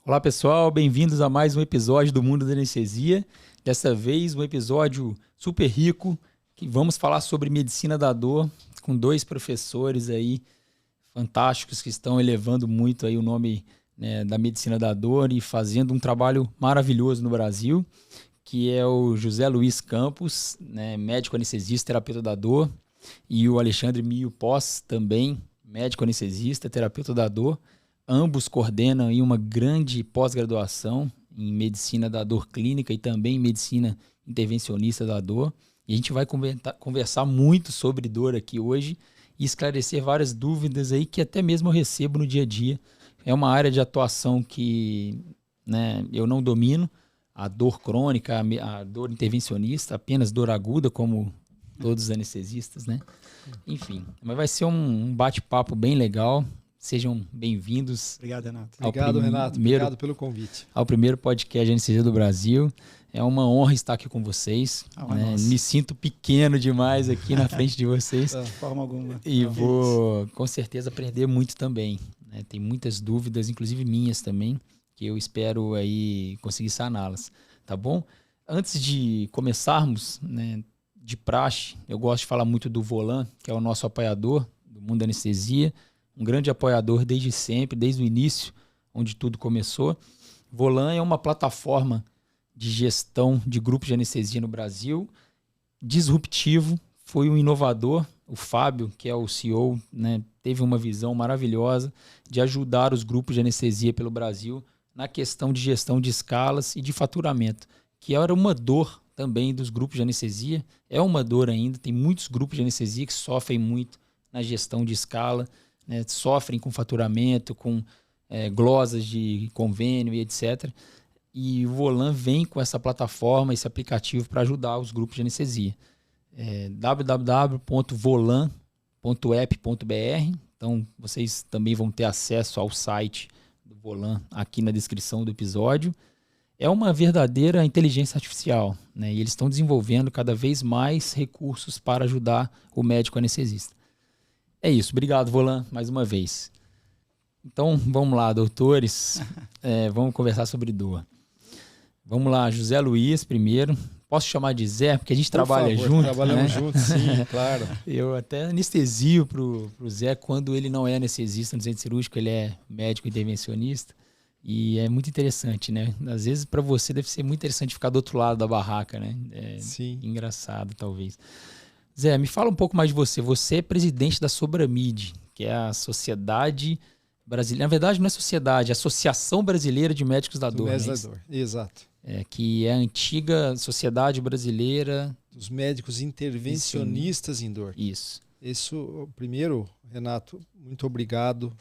Olá pessoal, bem-vindos a mais um episódio do Mundo da Anestesia. Dessa vez um episódio super rico, que vamos falar sobre medicina da dor, com dois professores aí fantásticos que estão elevando muito aí o nome, né, da medicina da dor e fazendo um trabalho maravilhoso no Brasil, que é o José Luiz Campos, né, médico anestesista, terapeuta da dor, e o Alexandre Mio Pós, também médico anestesista, terapeuta da dor. Ambos coordenam aí uma grande pós-graduação em medicina da dor clínica e também em medicina intervencionista da dor. E a gente vai conversar muito sobre dor aqui hoje e esclarecer várias dúvidas aí que até mesmo eu recebo no dia a dia. É uma área de atuação que, né, eu não domino, a dor crônica, a dor intervencionista, apenas dor aguda, como todos os anestesistas, né? Enfim, mas vai ser um bate-papo bem legal. Sejam bem-vindos. Obrigado, Renato. Obrigado pelo convite. Ao primeiro podcast de anestesia do Brasil. É uma honra estar aqui com vocês. Né? Me sinto pequeno demais aqui na frente de vocês. De forma alguma. E vou, com certeza, aprender muito também. Né? Tem muitas dúvidas, inclusive minhas também, que eu espero aí conseguir saná-las. Tá bom? Antes de começarmos, né, de praxe, eu gosto de falar muito do Volan, que é o nosso apoiador do Mundo da Anestesia. Um grande apoiador desde sempre, desde o início, onde tudo começou. Volan é uma plataforma de gestão de grupos de anestesia no Brasil, disruptivo, foi um inovador. O Fábio, que é o CEO, né, teve uma visão maravilhosa de ajudar os grupos de anestesia pelo Brasil na questão de gestão de escalas e de faturamento, que era uma dor também dos grupos de anestesia, é uma dor ainda, tem muitos grupos de anestesia que sofrem muito na gestão de escala, né, sofrem com faturamento, com glosas de convênio e etc. E o Volan vem com essa plataforma, esse aplicativo para ajudar os grupos de anestesia. www.volan.app.br. Então, vocês também vão ter acesso ao site do Volan aqui na descrição do episódio. É uma verdadeira inteligência artificial, né? E eles estão desenvolvendo cada vez mais recursos para ajudar o médico anestesista. É isso. Obrigado, Volan, mais uma vez. Então, vamos lá, doutores. Vamos conversar sobre dor. Vamos lá, José Luiz primeiro. Posso chamar de Zé? Porque a gente trabalha junto. Trabalhamos juntos, sim, claro. Eu até anestesio pro Zé quando ele não é anestesista no centro cirúrgico, ele é médico intervencionista. E é muito interessante, né? Às vezes, para você, deve ser muito interessante ficar do outro lado da barraca, né? Sim. Engraçado, talvez. Zé, me fala um pouco mais de você. Você é presidente da Sobramid, que é a Sociedade Brasileira. Na verdade, não é sociedade, é a Associação Brasileira de Médicos da Dor. Médicos da Dor, exato. Que é a antiga Sociedade Brasileira dos Médicos Intervencionistas em Dor. Isso. Isso, primeiro, Renato, muito obrigado.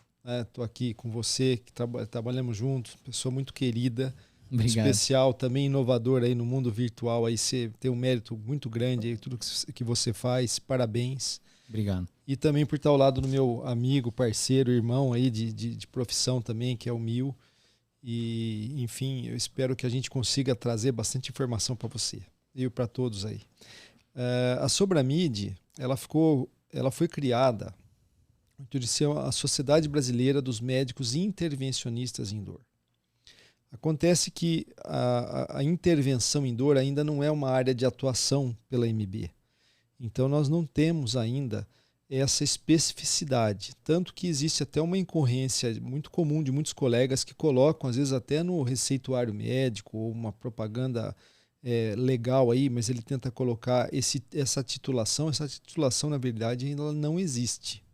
Estou aqui com você, que trabalhamos juntos, pessoa muito querida. Obrigado. Especial, também inovador aí no mundo virtual, aí você tem um mérito muito grande aí, tudo que você faz, parabéns. Obrigado. E também por estar ao lado do meu amigo, parceiro, irmão aí de profissão também, que é o Mil. E, enfim, eu espero que a gente consiga trazer bastante informação para você e para todos aí. A Sobramid, ela foi criada de ser a Sociedade Brasileira dos Médicos Intervencionistas em Dor. Acontece que a intervenção em dor ainda não é uma área de atuação pela MB. Então nós não temos ainda essa especificidade. Tanto que existe até uma incorrência muito comum de muitos colegas que colocam, às vezes até no receituário médico ou uma propaganda legal aí, mas ele tenta colocar essa titulação. Essa titulação, na verdade, ainda não existe.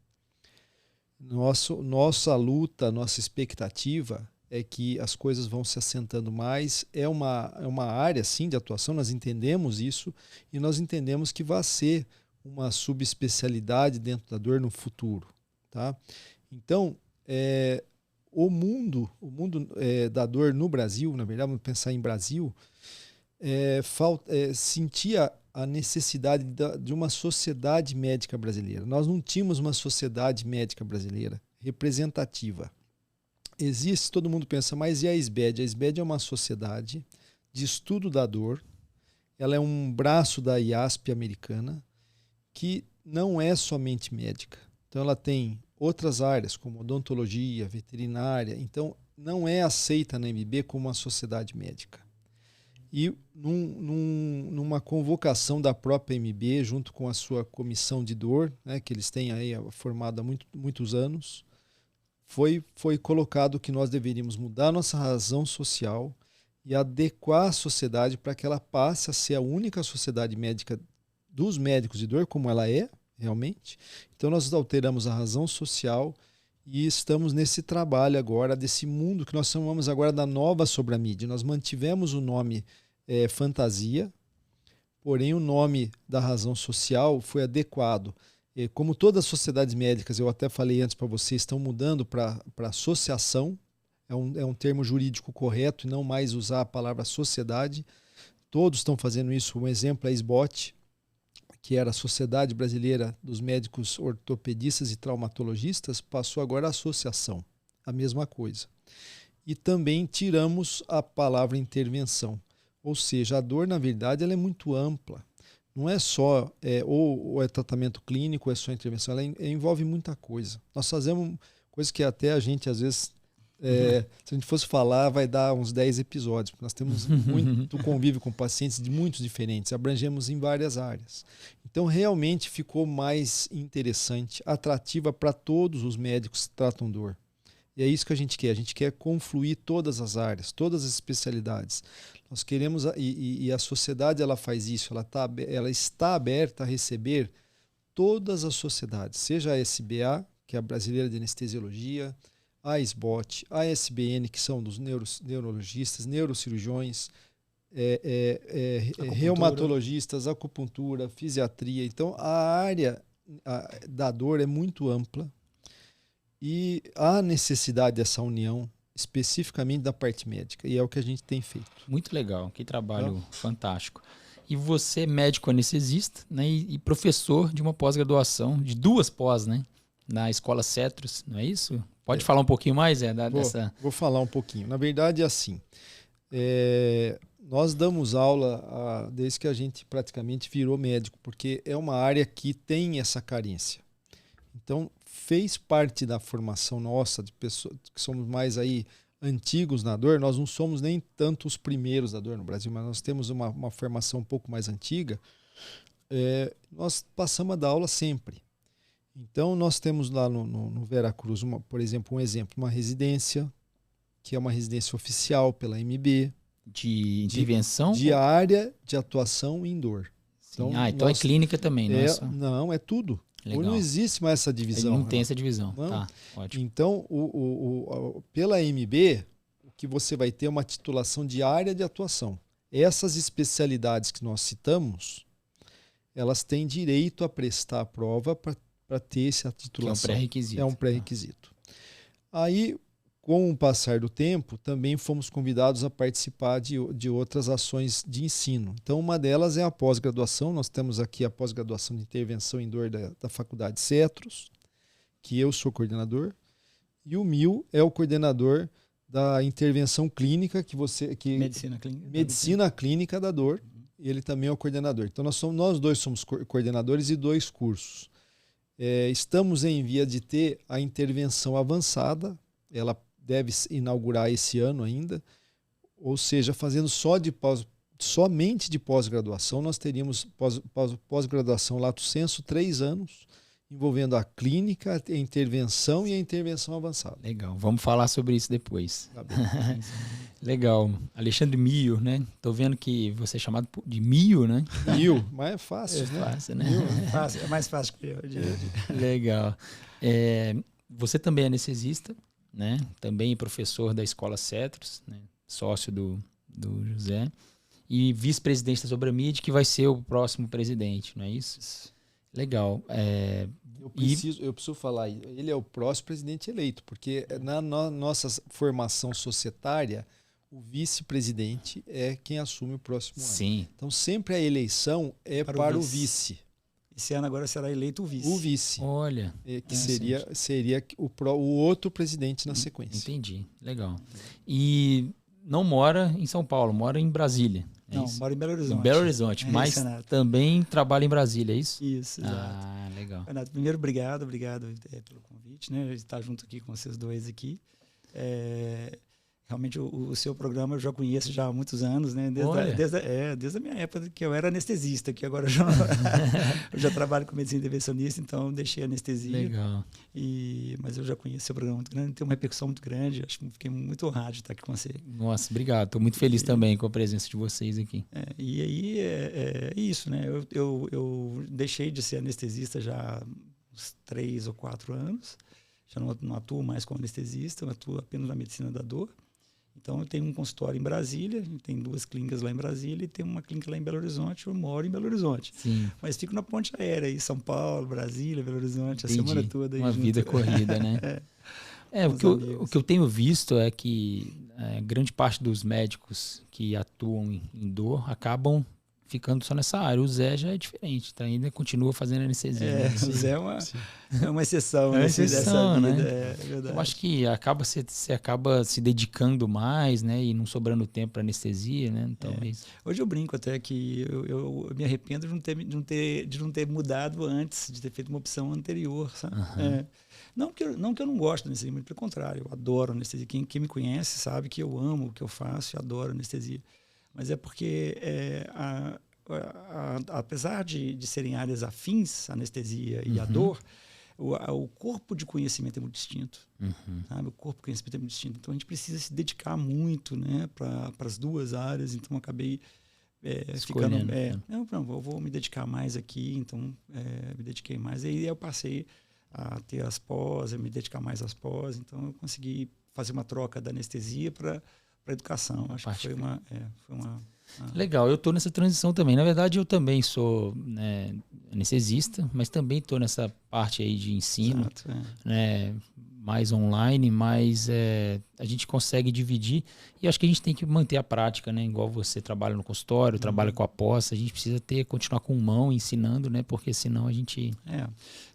Nossa luta, nossa expectativa é que as coisas vão se assentando mais. É uma área, sim, de atuação, nós entendemos isso e nós entendemos que vai ser uma subespecialidade dentro da dor no futuro. Tá? Então, o mundo da dor no Brasil, na verdade, vamos pensar em Brasil, sentia a necessidade de uma sociedade médica brasileira. Nós não tínhamos uma sociedade médica brasileira representativa. Existe, todo mundo pensa, mas e a SBED? A SBED é uma sociedade de estudo da dor, ela é um braço da IASP americana, que não é somente médica. Então ela tem outras áreas, como odontologia, veterinária. Então, não é aceita na MB como uma sociedade médica. E numa convocação da própria MB, junto com a sua comissão de dor, né, que eles têm aí formado há muitos anos, foi colocado que nós deveríamos mudar nossa razão social e adequar a sociedade para que ela passe a ser a única sociedade médica dos médicos de dor, como ela é realmente. Então nós alteramos a razão social e estamos nesse trabalho agora, desse mundo que nós chamamos agora da nova sobramídia. Nós mantivemos o nome fantasia, porém o nome da razão social foi adequado. Como todas as sociedades médicas, eu até falei antes para vocês, estão mudando para associação, é um termo jurídico correto, e não mais usar a palavra sociedade. Todos estão fazendo isso. Um exemplo é a SBOT, que era a Sociedade Brasileira dos Médicos Ortopedistas e Traumatologistas, passou agora a associação, a mesma coisa. E também tiramos a palavra intervenção, ou seja, a dor, na verdade, ela é muito ampla. Não é só ou é tratamento clínico, ou é só intervenção, ela envolve muita coisa. Nós fazemos coisas que até a gente, às vezes, se a gente fosse falar, vai dar uns 10 episódios, porque nós temos muito convívio com pacientes de muitos diferentes, abrangemos em várias áreas. Então, realmente ficou mais interessante, atrativa para todos os médicos que tratam dor. E é isso que a gente quer confluir todas as áreas, todas as especialidades. Nós queremos, e a sociedade ela faz isso, ela está aberta a receber todas as sociedades, seja a SBA, que é a Brasileira de Anestesiologia, a SBOT, a SBN, que são dos neurologistas, neurocirurgiões, reumatologistas, acupuntura, fisiatria. Então, a área da dor é muito ampla e há necessidade dessa união, especificamente da parte médica, e é o que a gente tem feito. Muito legal, que trabalho fantástico. E você é médico anestesista, né, e professor de uma pós-graduação, de 2 pós, né, na Escola Cetros, não é isso? Pode falar um pouquinho mais dessa... Vou falar um pouquinho. Na verdade, é assim, nós damos aula desde que a gente praticamente virou médico, porque é uma área que tem essa carência. Então, fez parte da formação nossa, de pessoas que somos mais aí antigos na dor. Nós não somos nem tanto os primeiros da dor no Brasil, mas nós temos uma formação um pouco mais antiga. Nós passamos a dar aula sempre. Então, nós temos lá no Veracruz, por exemplo, uma residência, que é uma residência oficial pela MB. De intervenção? De área de atuação em dor. Então é clínica também, não é só? Não, é tudo. Legal. Não existe mais essa divisão. Não tem essa divisão. Não. Tá, ótimo. Então, pela MB, o que você vai ter é uma titulação de área de atuação. Essas especialidades que nós citamos, elas têm direito a prestar a prova para ter essa titulação. Que é um pré-requisito. É um pré-requisito. Aí, com o passar do tempo, também fomos convidados a participar de outras ações de ensino. Então, uma delas é a pós-graduação. Nós temos aqui a pós-graduação de intervenção em dor da Faculdade Cetros, que eu sou coordenador, e o Mil é o coordenador da intervenção clínica, Medicina Clínica da Dor, e ele também é o coordenador. Então, nós dois somos coordenadores de 2 cursos. Estamos em via de ter a intervenção avançada, ela deve inaugurar esse ano ainda, ou seja, fazendo somente de pós-graduação. Nós teríamos pós-graduação lato sensu 3 anos, envolvendo a clínica, a intervenção e a intervenção avançada. Legal, vamos falar sobre isso depois. Tá bem. Legal. Alexandre Mio, né? Tô vendo que você é chamado de Mio, né? Mio, mas é fácil, né? Fácil, né? Mio, é mais fácil que eu. Legal. Você também é anestesista, né? Também professor da Escola Cetros, né? Sócio do José, e vice-presidente da Sobramid, que vai ser o próximo presidente, não é isso? Legal. Eu preciso falar, ele é o próximo presidente eleito, porque na nossa formação societária, o vice-presidente é quem assume o próximo ano. Sim. Então sempre a eleição é para o vice. Esse ano agora será eleito o vice. O vice. Olha. Que seria o outro presidente na sequência. Entendi. Legal. E não mora em São Paulo, mora em Brasília. Não, mora em Belo Horizonte. Em Belo Horizonte, mas também trabalha em Brasília, é isso? Isso, exato. Legal. Renato, primeiro, obrigado pelo convite, né? Estar junto aqui com vocês dois aqui. Realmente o seu programa eu já conheço já há muitos anos, né? Desde a minha época que eu era anestesista, que agora eu já trabalho com medicina intervencionista, então eu deixei a anestesia. Legal. Mas eu já conheço o seu programa muito grande, tem uma repercussão muito grande, acho que fiquei muito honrado de estar aqui com você. Nossa, obrigado. Estou muito feliz também com a presença de vocês aqui. E aí é isso, né? Eu deixei de ser anestesista já há uns 3 ou 4 anos, já não atuo mais como anestesista, eu atuo apenas na medicina da dor. Então, eu tenho um consultório em Brasília, tem 2 clínicas lá em Brasília e tem uma clínica lá em Belo Horizonte. Eu moro em Belo Horizonte. Sim. Mas fico na ponte aérea aí, São Paulo, Brasília, Belo Horizonte, a semana toda. Uma vida corrida, né? O que eu tenho visto é que grande parte dos médicos que atuam em dor acabam ficando só nessa área. O Zé já é diferente, tá? Ainda continua fazendo anestesia. Né? O Zé é uma exceção. É uma exceção, né? É verdade. Eu acho que você acaba se dedicando mais, né? E não sobrando tempo para anestesia, né? Talvez. Hoje eu brinco até que eu me arrependo de não ter mudado antes, de ter feito uma opção anterior, sabe? Uhum. Não que eu não gosto de anestesia, muito pelo contrário, eu adoro anestesia. Quem me conhece sabe que eu amo o que eu faço e adoro anestesia. Mas é porque, apesar de serem áreas afins, a anestesia e a dor, o corpo de conhecimento é muito distinto. Sabe? O corpo de conhecimento é muito distinto. Então, a gente precisa se dedicar muito, né, para as 2 áreas. Então, acabei ficando... eu vou me dedicar mais aqui. Então, me dediquei mais. E aí, eu passei a ter as pós, a me dedicar mais às pós. Então, eu consegui fazer uma troca da anestesia para a educação. Acho que foi uma... Legal, eu estou nessa transição também. Na verdade, eu também sou anestesista, mas também estou nessa parte aí de ensino. Exato, né, mais online, mas a gente consegue dividir e acho que a gente tem que manter a prática, né? Igual você trabalha no consultório, trabalha com a pós, a gente precisa continuar com mão ensinando, né? Porque senão a gente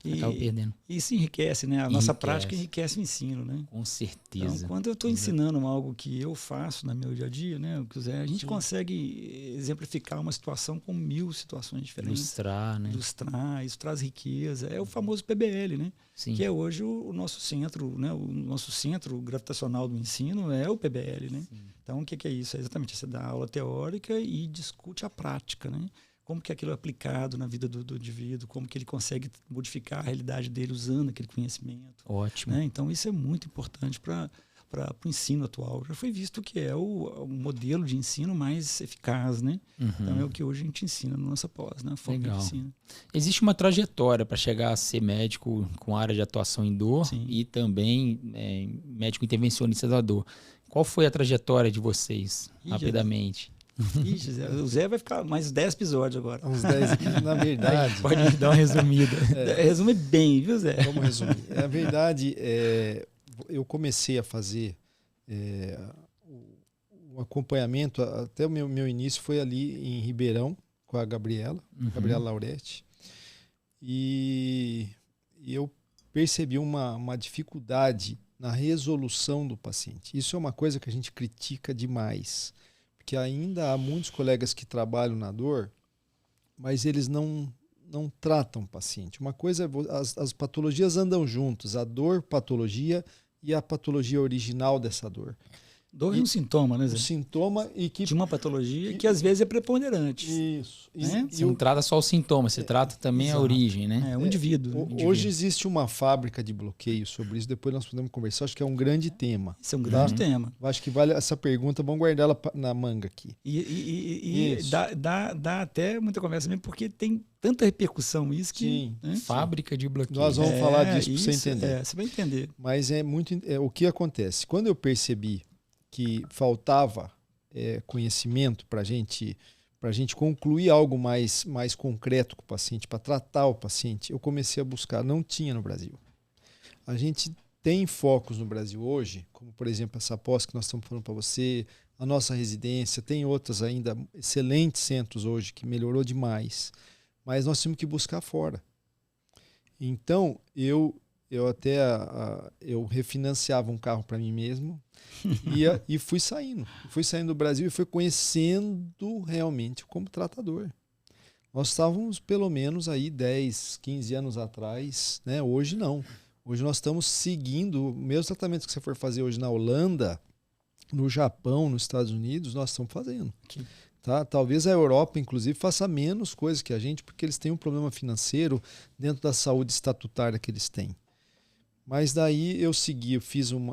acaba perdendo. E isso enriquece, né? A nossa prática enriquece o ensino, né? Com certeza. Então, quando eu estou ensinando algo que eu faço no meu dia a dia, né? A gente consegue exemplificar uma situação com 1000 situações diferentes. Ilustrar, né? Ilustrar, isso traz riqueza. É o famoso PBL, né? Sim. Que é hoje o nosso centro, né? O nosso centro gravitacional do ensino é o PBL, né? Sim. Então, o que é isso? É exatamente, você dá aula teórica e discute a prática, né? Como que aquilo é aplicado na vida do indivíduo, como que ele consegue modificar a realidade dele usando aquele conhecimento. Ótimo. Né? Então, isso é muito importante para o ensino atual. Já foi visto que é o modelo de ensino mais eficaz, né? Então, é o que hoje a gente ensina na nossa pós, né? Forma de ensino. Existe uma trajetória para chegar a ser médico com área de atuação em dor. Sim. E também médico intervencionista da dor. Qual foi a trajetória de vocês, rapidamente? Ixi, o Zé vai ficar mais 10 episódios agora. Uns 10 aqui, na verdade. Pode dar uma resumida. Resume bem, viu, Zé? Vamos resumir. Na verdade, eu comecei a fazer o acompanhamento, até o meu início foi ali em Ribeirão, com a Gabriela Lauretti. E eu percebi uma dificuldade na resolução do paciente. Isso é uma coisa que a gente critica demais. Porque ainda há muitos colegas que trabalham na dor, mas eles não tratam o paciente. Uma coisa, as patologias andam juntos, a dor, patologia e a patologia original dessa dor. Dor é um sintoma, né, Zé? Um sintoma de uma patologia que às vezes é preponderante. Isso. Você não trata só o sintoma, você trata também a origem, né? É um indivíduo. Hoje existe uma fábrica de bloqueio sobre isso, depois nós podemos conversar, acho que é um grande tema. Isso é um grande tema. Acho que vale essa pergunta, vamos guardar ela na manga aqui. E dá até muita conversa mesmo, porque tem tanta repercussão isso que... Sim. Né? Fábrica de bloqueio. Nós vamos falar disso para você entender. Você vai entender. Mas o que acontece? Quando eu percebi que faltava conhecimento para a gente concluir algo mais concreto com o paciente, para tratar o paciente, eu comecei a buscar. Não tinha no Brasil. A gente tem focos no Brasil hoje, como, por exemplo, essa pós que nós estamos falando para você, a nossa residência, tem outras ainda, excelentes centros hoje, que melhorou demais, mas nós temos que buscar fora. Então, eu refinanciava um carro para mim mesmo e fui saindo do Brasil e fui conhecendo realmente como tratador. Nós estávamos pelo menos aí 10, 15 anos atrás, né? Hoje não. Hoje nós estamos seguindo o mesmo tratamento que você for fazer hoje na Holanda, no Japão, nos Estados Unidos, nós estamos fazendo. Tá? Talvez a Europa, inclusive, faça menos coisas que a gente, porque eles têm um problema financeiro dentro da saúde estatutária que eles têm. Mas daí eu segui, eu fiz um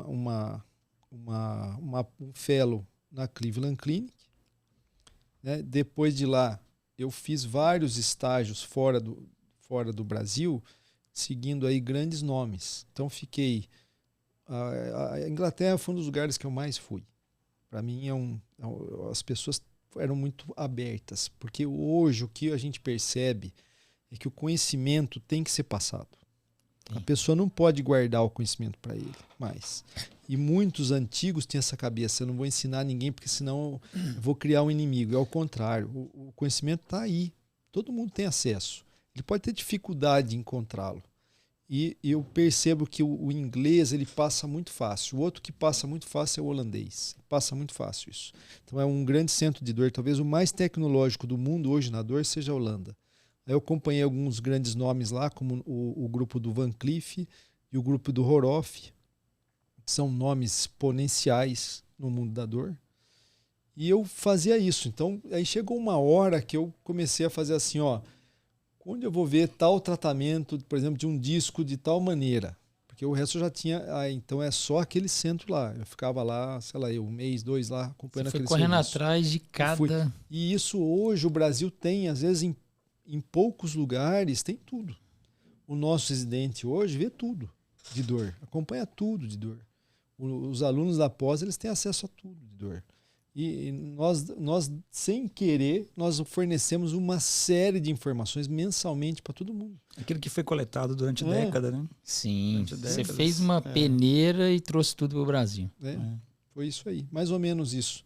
fellow na Cleveland Clinic. Né? Depois de lá, eu fiz vários estágios fora do Brasil, seguindo aí grandes nomes. Então fiquei... A Inglaterra foi um dos lugares que eu mais fui. Para mim, as pessoas eram muito abertas, porque hoje o que a gente percebe é que o conhecimento tem que ser passado. A pessoa não pode guardar o conhecimento para ele mais. E muitos antigos têm essa cabeça: eu não vou ensinar ninguém porque senão eu vou criar um inimigo. É ao contrário, o conhecimento está aí. Todo mundo tem acesso. Ele pode ter dificuldade de encontrá-lo. E eu percebo que o inglês ele passa muito fácil. O outro que passa muito fácil é o holandês. Passa muito fácil isso. Então é um grande centro de dor. Talvez o mais tecnológico do mundo hoje na dor seja a Holanda. Eu acompanhei alguns grandes nomes lá, como o grupo do Van Cleef e o grupo do Horoff, que são nomes exponenciais no mundo da dor. E eu fazia isso. Então aí chegou uma hora que eu comecei a fazer assim, onde eu vou ver tal tratamento, por exemplo, de um disco de tal maneira? Porque o resto eu já tinha... então é só aquele centro lá. Eu ficava lá, sei lá, um mês, 2 lá, acompanhando aquele serviço. Foi correndo atrás de cada... E isso hoje o Brasil tem, às vezes em poucos lugares, tem tudo. O nosso residente hoje vê tudo de dor, acompanha tudo de dor. Os alunos da pós, eles têm acesso a tudo de dor. E nós, sem querer, nós fornecemos uma série de informações mensalmente para todo mundo. Aquilo que foi coletado durante a década, né? Sim, você fez uma peneira e trouxe tudo para o Brasil. Foi isso aí, mais ou menos isso.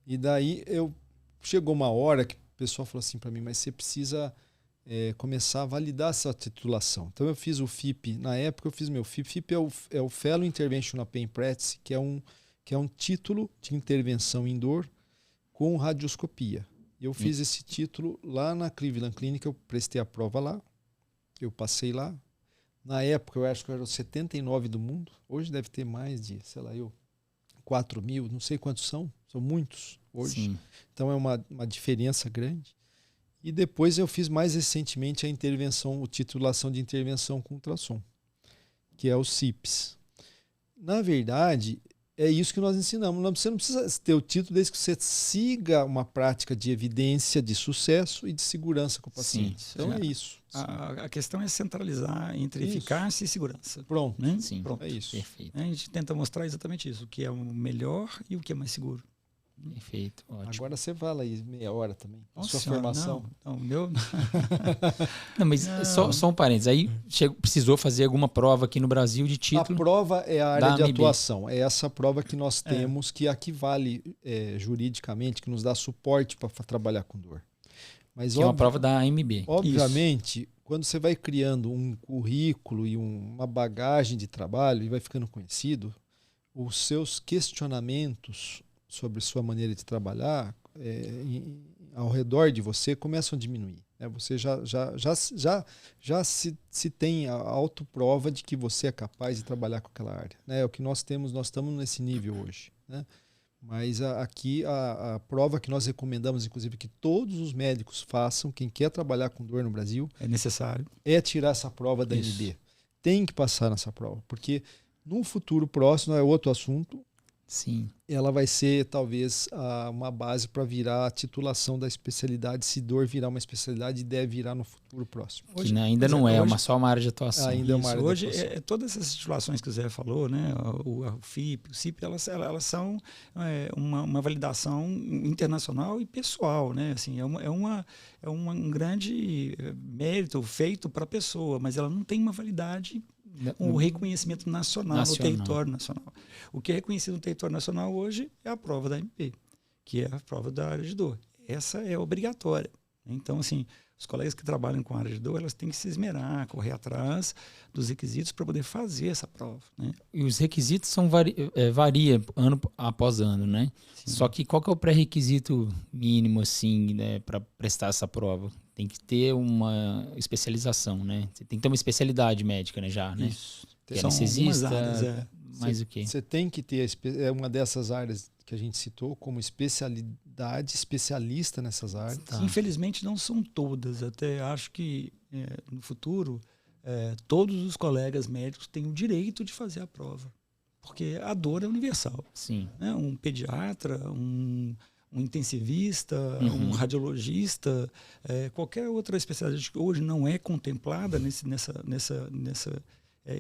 E daí chegou uma hora que o pessoal falou assim para mim, mas você precisa começar a validar essa titulação. Então eu fiz o FIP, na época eu fiz meu FIP. FIP é o Fellow Interventional Pain Practice, que é um título de intervenção em dor com radioscopia. Eu fiz esse título lá na Cleveland Clinic, eu prestei a prova lá, eu passei lá. Na época eu acho que eu era o 79 do mundo, hoje deve ter mais de, 4 mil, não sei quantos são muitos hoje. Sim. Então é uma diferença grande. E depois eu fiz mais recentemente a titulação de intervenção com ultrassom, que é o CIPS. Na verdade, é isso que nós ensinamos. Você não precisa ter o título desde que você siga uma prática de evidência, de sucesso e de segurança com o paciente. Sim, então é isso. A questão é centralizar entre eficácia e segurança. Pronto. Né? Sim, pronto. É isso. Perfeito. A gente tenta mostrar exatamente isso, o que é o melhor e o que é mais seguro. Perfeito, ótimo. Agora você fala aí meia hora também. Nossa, sua formação. Não, meu... Não, mas só um parênteses. Aí precisou fazer alguma prova aqui no Brasil de título? A prova é a área de atuação. É essa prova que nós temos, que aqui vale juridicamente, que nos dá suporte para trabalhar com dor. Mas que é uma prova da AMB. Obviamente, quando você vai criando um currículo e uma bagagem de trabalho e vai ficando conhecido, os seus questionamentos sobre sua maneira de trabalhar ao redor de você começam a diminuir. Né? Você já se tem a autoprova de que você é capaz de trabalhar com aquela área. Né? É o que nós estamos nesse nível hoje. Né? Mas aqui a prova que nós recomendamos, inclusive, que todos os médicos façam, quem quer trabalhar com dor no Brasil, é necessário, é tirar essa prova da AMB. Tem que passar nessa prova, porque no futuro próximo, é outro assunto, sim, ela vai ser talvez uma base para virar a titulação da especialidade, se dor virar uma especialidade e deve virar no futuro próximo. Hoje, que ainda não é só uma área de atuação. Ainda é uma área hoje, de atuação. Todas essas titulações que o Zé falou, né, o FIP, o CIP, elas são uma validação internacional e pessoal. Né? Assim, um grande mérito feito para a pessoa, mas ela não tem uma validade, um reconhecimento nacional no território nacional. O que é reconhecido no território nacional hoje é a prova da AMP, que é a prova da área de dor. Essa é obrigatória. Então, assim, os colegas que trabalham com a área de dor, elas têm que se esmerar, correr atrás dos requisitos para poder fazer essa prova. Né? E os requisitos varia ano após ano, né? Sim. Só que qual que é o pré-requisito mínimo, assim, né, para prestar essa prova? tem que ter uma especialização, né? Você tem que ter uma especialidade médica, né, já, né? Isso. Que é anestesista, Áreas, mais o quê? Você tem que ter uma dessas áreas que a gente citou como especialista nessas áreas. Tá. Infelizmente não são todas. Até acho que no futuro todos os colegas médicos têm o direito de fazer a prova. Porque a dor é universal. Sim. Né? Um pediatra, um intensivista, um radiologista, qualquer outra especialidade que hoje não é contemplada nessa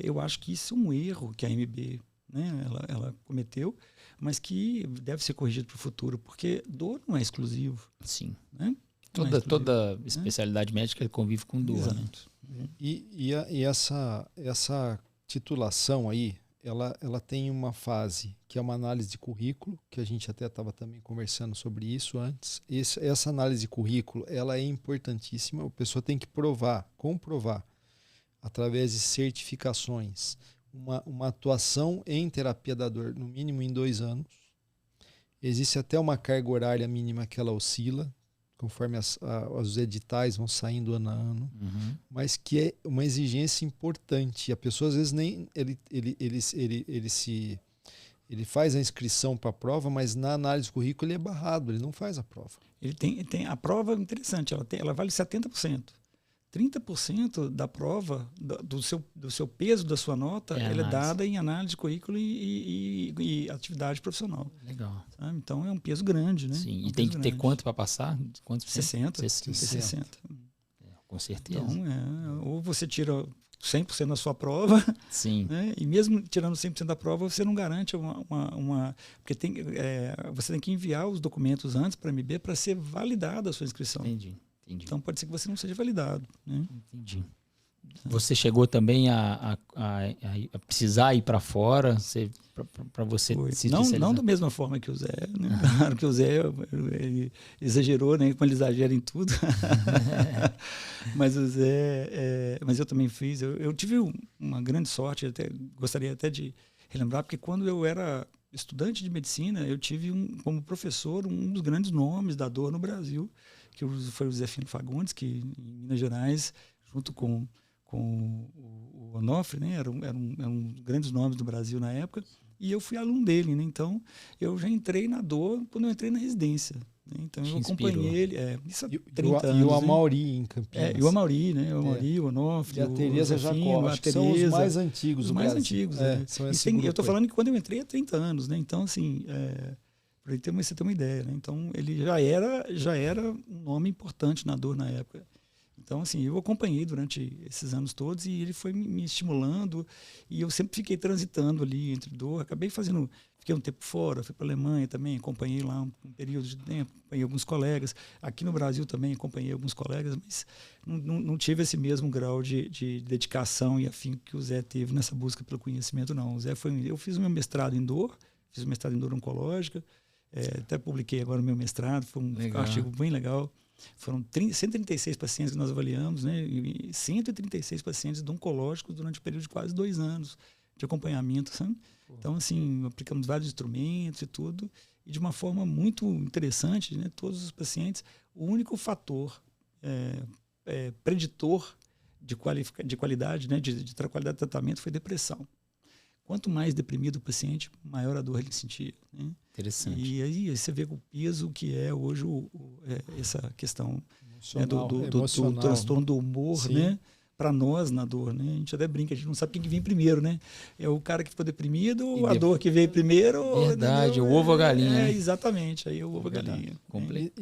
eu acho que isso é um erro que a AMB, né, ela cometeu, mas que deve ser corrigido para o futuro, porque dor não é exclusivo. Sim. Né? Toda especialidade médica convive com dor. Exato. Né? E essa titulação aí, ela tem uma fase que é uma análise de currículo, que a gente até estava também conversando sobre isso antes. Essa análise de currículo, ela é importantíssima, a pessoa tem que comprovar, através de certificações, uma atuação em terapia da dor, no mínimo em 2 anos. Existe até uma carga horária mínima que ela oscila, conforme os editais vão saindo ano a ano, mas que é uma exigência importante. E a pessoa, às vezes, nem ele faz a inscrição para a prova, mas na análise do currículo ele é barrado, ele não faz a prova. Ele tem a prova interessante, ela vale 70%. 30% da prova, do seu peso, da sua nota, ela é dada em análise de currículo e atividade profissional. Legal. Sabe? Então é um peso grande, né? Sim. E tem que ter quanto para passar? Quanto? 60. 60. Com certeza. Então, ou você tira 100% da sua prova, sim. Né? E mesmo tirando 100% da prova, você não garante porque você tem que enviar os documentos antes para a MB para ser validada a sua inscrição. Entendi. Então pode ser que você não seja validado. Né? Entendi. Você chegou também a precisar ir para fora para você se especializar? Não da mesma forma que o Zé. Né? Claro que o Zé ele exagerou, né? Como ele exagera em tudo. Mas o Zé... mas eu também fiz. Eu tive uma grande sorte, gostaria até de relembrar, porque quando eu era estudante de medicina, eu tive como professor um dos grandes nomes da dor no Brasil, que foi o Zefino Fagundes, que em Minas Gerais, junto com o Onofre, né? Eram grandes nomes do Brasil na época, e eu fui aluno dele, né? Então eu já entrei na dor quando eu entrei na residência, né? Então eu acompanhei ele, isso há 30 anos. E o Amauri, em Campinas. E o Amauri, né? O Amauri, o Onofre, e a Tereza Jacob, acho que são os mais antigos. Os mais antigos. Eu estou falando que quando eu entrei há 30 anos, né? Então, assim, para você ter uma ideia, né? Então ele já era um nome importante na dor na época. Então, assim, eu acompanhei durante esses anos todos e ele foi me estimulando e eu sempre fiquei transitando ali entre dor. Fiquei um tempo fora, fui para a Alemanha também, acompanhei lá um período de tempo, acompanhei alguns colegas. Aqui no Brasil também acompanhei alguns colegas, mas não tive esse mesmo grau de dedicação e afinco que o Zé teve nessa busca pelo conhecimento, não. Eu fiz o meu mestrado em dor, fiz o mestrado em dor oncológica, até publiquei agora o meu mestrado, foi um artigo bem legal. Foram 136 pacientes que nós avaliamos, né? E 136 pacientes oncológicos durante um período de quase 2 anos de acompanhamento, sabe? Então, assim, aplicamos vários instrumentos e tudo, e de uma forma muito interessante, né? Todos os pacientes, o único fator preditor de qualidade, né? de qualidade de tratamento foi depressão. Quanto mais deprimido o paciente, maior a dor ele sentia. Né? Interessante. E aí você vê o peso que é hoje essa questão do transtorno do humor, né? Para nós na dor. Né? A gente até brinca, a gente não sabe quem que vem primeiro. Né? É o cara que ficou deprimido ou a dor que veio primeiro? Verdade, o ovo ou a galinha. Exatamente, aí o ovo ou a galinha.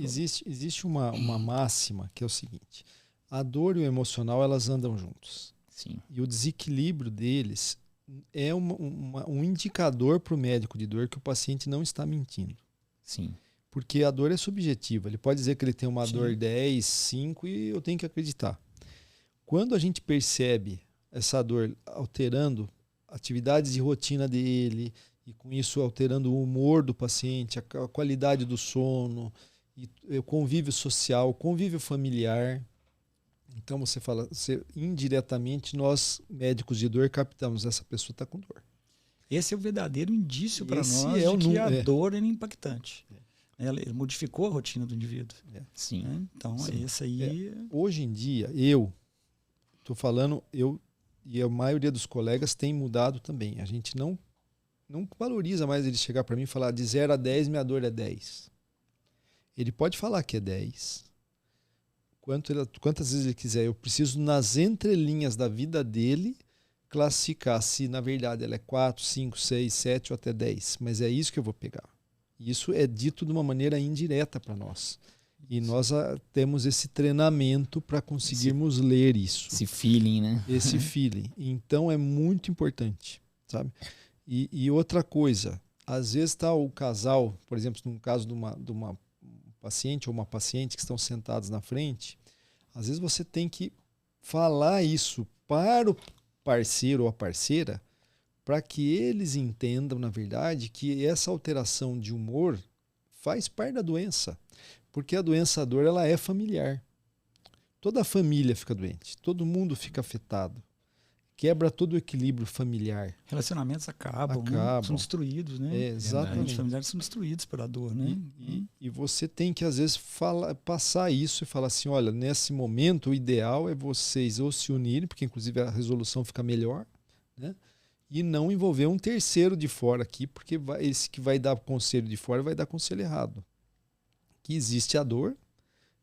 Existe uma máxima que é o seguinte: a dor e o emocional, elas andam juntos. Sim. E o desequilíbrio deles é um indicador para o médico de dor que o paciente não está mentindo. Sim. Porque a dor é subjetiva. Ele pode dizer que ele tem uma dor 10, 5 e eu tenho que acreditar. Quando a gente percebe essa dor alterando atividades de rotina dele e com isso alterando o humor do paciente, a qualidade do sono, o convívio social, o convívio familiar... Então indiretamente nós, médicos de dor, captamos essa pessoa está com dor. Esse é o verdadeiro indício para nós de que a dor é impactante. Ele modificou a rotina do indivíduo. Sim. Né? Então, Sim. esse aí... Hoje em dia, estou falando, e a maioria dos colegas tem mudado também. A gente não valoriza mais ele chegar para mim e falar de 0 a 10, minha dor é 10. Ele pode falar que é 10. Quantas vezes ele quiser. Eu preciso, nas entrelinhas da vida dele, classificar se, na verdade, ela é 4, 5, 6, 7 ou até 10. Mas é isso que eu vou pegar. Isso é dito de uma maneira indireta para nós. E nós temos esse treinamento para conseguirmos ler isso. Esse feeling, né? Esse feeling. Então é muito importante, sabe? E outra coisa, às vezes está o casal, por exemplo, no caso de uma paciente ou uma paciente que estão sentados na frente, às vezes você tem que falar isso para o parceiro ou a parceira, para que eles entendam, na verdade, que essa alteração de humor faz parte da doença. Porque a doença, a dor, ela é familiar. Toda a família fica doente, todo mundo fica afetado. Quebra todo o equilíbrio familiar. Relacionamentos acabam. Né? São destruídos, né? Exatamente. Os familiares são destruídos pela dor, né? E você tem que, às vezes, passar isso e falar assim, olha, nesse momento o ideal é vocês ou se unirem, porque inclusive a resolução fica melhor, né? E não envolver um terceiro de fora aqui, porque esse que vai dar conselho de fora vai dar conselho errado. Que existe a dor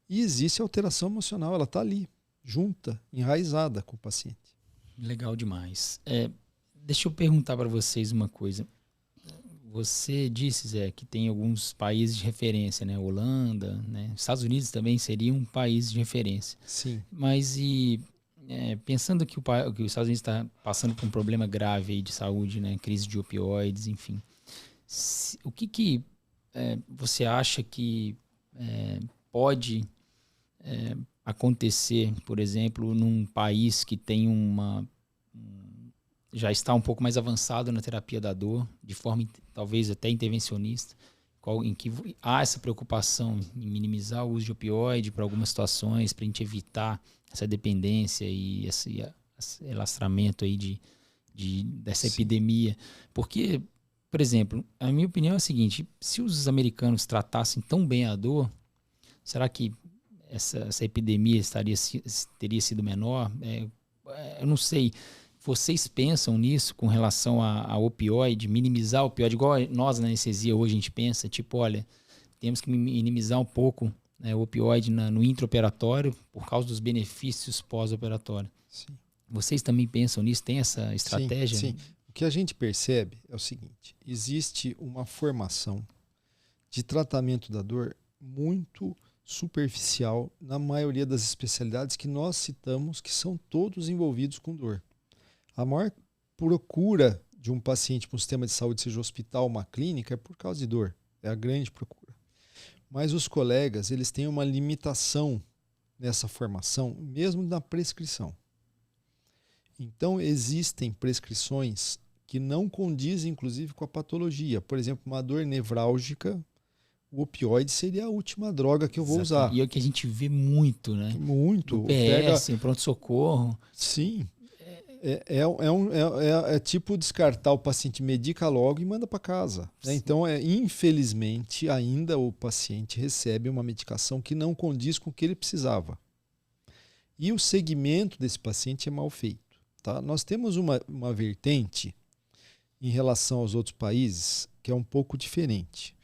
e existe a alteração emocional, ela está ali, junta, enraizada com o paciente. Legal demais. Deixa eu perguntar para vocês uma coisa. Você disse, Zé, que tem alguns países de referência, né? Holanda, né? Estados Unidos também seria um país de referência. Sim. Mas pensando que os Estados Unidos está passando por um problema grave aí de saúde, né? Crise de opioides, enfim. O que você acha que pode acontecer, por exemplo, num país que tem já está um pouco mais avançado na terapia da dor, de forma talvez até intervencionista, em que há essa preocupação em minimizar o uso de opioide para algumas situações, para a gente evitar essa dependência e esse alastramento aí dessa epidemia. Porque, por exemplo, a minha opinião é a seguinte: se os americanos tratassem tão bem a dor, será que essa epidemia teria sido menor? Eu não sei. Vocês pensam nisso com relação a opioide, minimizar o opioide, igual nós na anestesia hoje a gente pensa, tipo, olha, temos que minimizar um pouco, né, o opioide no intraoperatório por causa dos benefícios pós-operatório. Vocês também pensam nisso? Tem essa estratégia? Sim. O que a gente percebe é o seguinte: existe uma formação de tratamento da dor muito superficial na maioria das especialidades que nós citamos, que são todos envolvidos com dor. A maior procura de um paciente para um sistema de saúde, seja hospital ou uma clínica, é por causa de dor. É a grande procura. Mas os colegas, eles têm uma limitação nessa formação, mesmo na prescrição. Então, existem prescrições que não condizem, inclusive, com a patologia. Por exemplo, uma dor nevrálgica, o opioide seria a última droga que eu vou usar. E é o que a gente vê muito, né? Muito. No PS, pronto-socorro. Sim. É tipo descartar o paciente, medica logo e manda para casa. Né? Então, infelizmente, ainda o paciente recebe uma medicação que não condiz com o que ele precisava. E o segmento desse paciente é mal feito. Tá? Nós temos uma vertente em relação aos outros países que é um pouco diferente.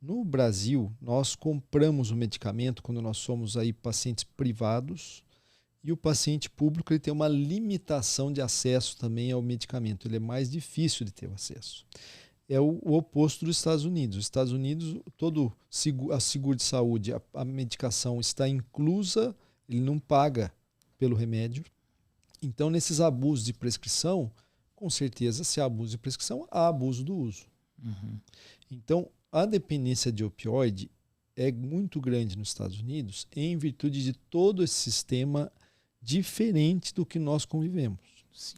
No Brasil, nós compramos o medicamento quando nós somos aí pacientes privados, e o paciente público ele tem uma limitação de acesso também ao medicamento. Ele é mais difícil de ter o acesso. É o oposto dos Estados Unidos. Os Estados Unidos, todo a seguro de saúde, a medicação está inclusa, ele não paga pelo remédio. Então, nesses abusos de prescrição, com certeza, se há abuso de prescrição, há abuso do uso. Então, a dependência de opioide é muito grande nos Estados Unidos em virtude de todo esse sistema diferente do que nós convivemos. Sim.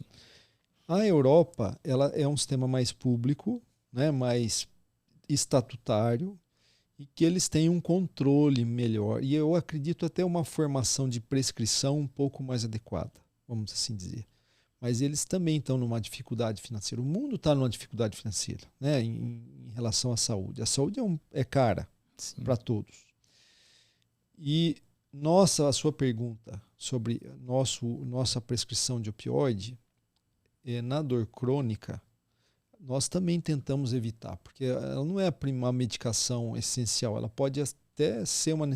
A Europa, ela é um sistema mais público, né, mais estatutário, e que eles têm um controle melhor. E eu acredito até uma formação de prescrição um pouco mais adequada, vamos assim dizer. Mas eles também estão numa dificuldade financeira. O mundo está numa dificuldade financeira, né, em relação à saúde. A saúde é cara. para todos. E a sua pergunta sobre nossa prescrição de opioide, na dor crônica, nós também tentamos evitar, porque ela não é uma medicação essencial, ela pode até ser uma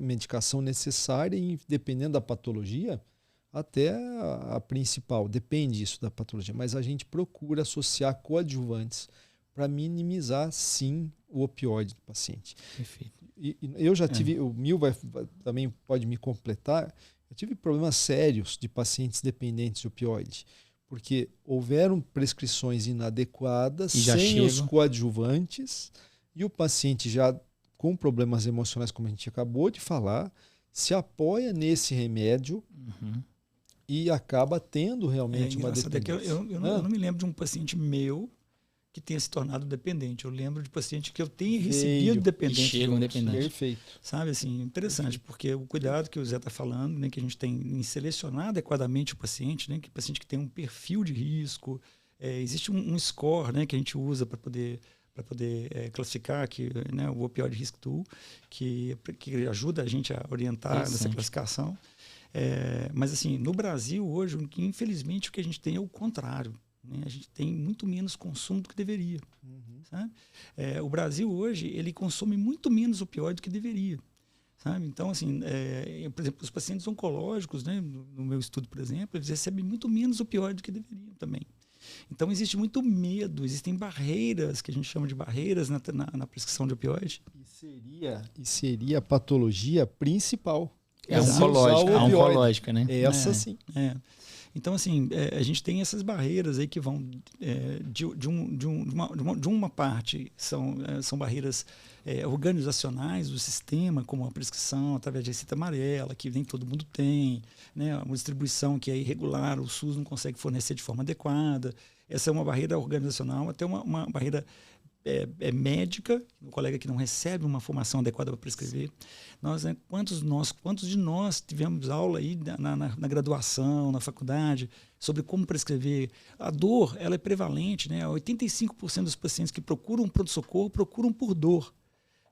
medicação necessária e, dependendo da patologia, até a principal, depende isso da patologia, mas a gente procura associar coadjuvantes para minimizar, sim, o opioide do paciente. Perfeito. E eu já tive, o Mil também pode me completar, eu tive problemas sérios de pacientes dependentes de opioide, porque houveram prescrições inadequadas, sem os coadjuvantes, e o paciente já com problemas emocionais, como a gente acabou de falar, se apoia nesse remédio e acaba tendo realmente uma dependência. Eu não me lembro de um paciente meu que tenha se tornado dependente. Eu lembro de paciente que eu tenha recebido dependente. Chegam dependentes. Perfeito. Sabe, assim, interessante, porque o cuidado que o Zé está falando, né, que a gente tem em selecionar adequadamente o paciente, né, que o paciente que tem um perfil de risco, existe um score, né, que a gente usa para poder classificar, que, né, o Opioid Risk Tool, que ajuda a gente a orientar nessa classificação. Mas, assim, no Brasil, hoje, infelizmente, o que a gente tem é o contrário. Né? A gente tem muito menos consumo do que deveria. Sabe? O Brasil, hoje, ele consome muito menos opioide do que deveria. Sabe? Então, assim, por exemplo, os pacientes oncológicos, né, no meu estudo, por exemplo, eles recebem muito menos opioide do que deveriam também. Então, existe muito medo, existem barreiras, que a gente chama de barreiras na prescrição de opioide. E seria a patologia principal. A oncológica, né? Essa sim. Então, assim, a gente tem essas barreiras aí que vão de uma parte, são barreiras organizacionais do sistema, como a prescrição através de receita amarela, que nem todo mundo tem, né? Uma distribuição que é irregular, o SUS não consegue fornecer de forma adequada. Essa é uma barreira organizacional, até uma barreira médica, o colega que não recebe uma formação adequada para prescrever. Né, quantos de nós tivemos aula aí na graduação, na faculdade, sobre como prescrever? A dor, ela é prevalente, né? 85% dos pacientes que procuram pronto-socorro procuram por dor.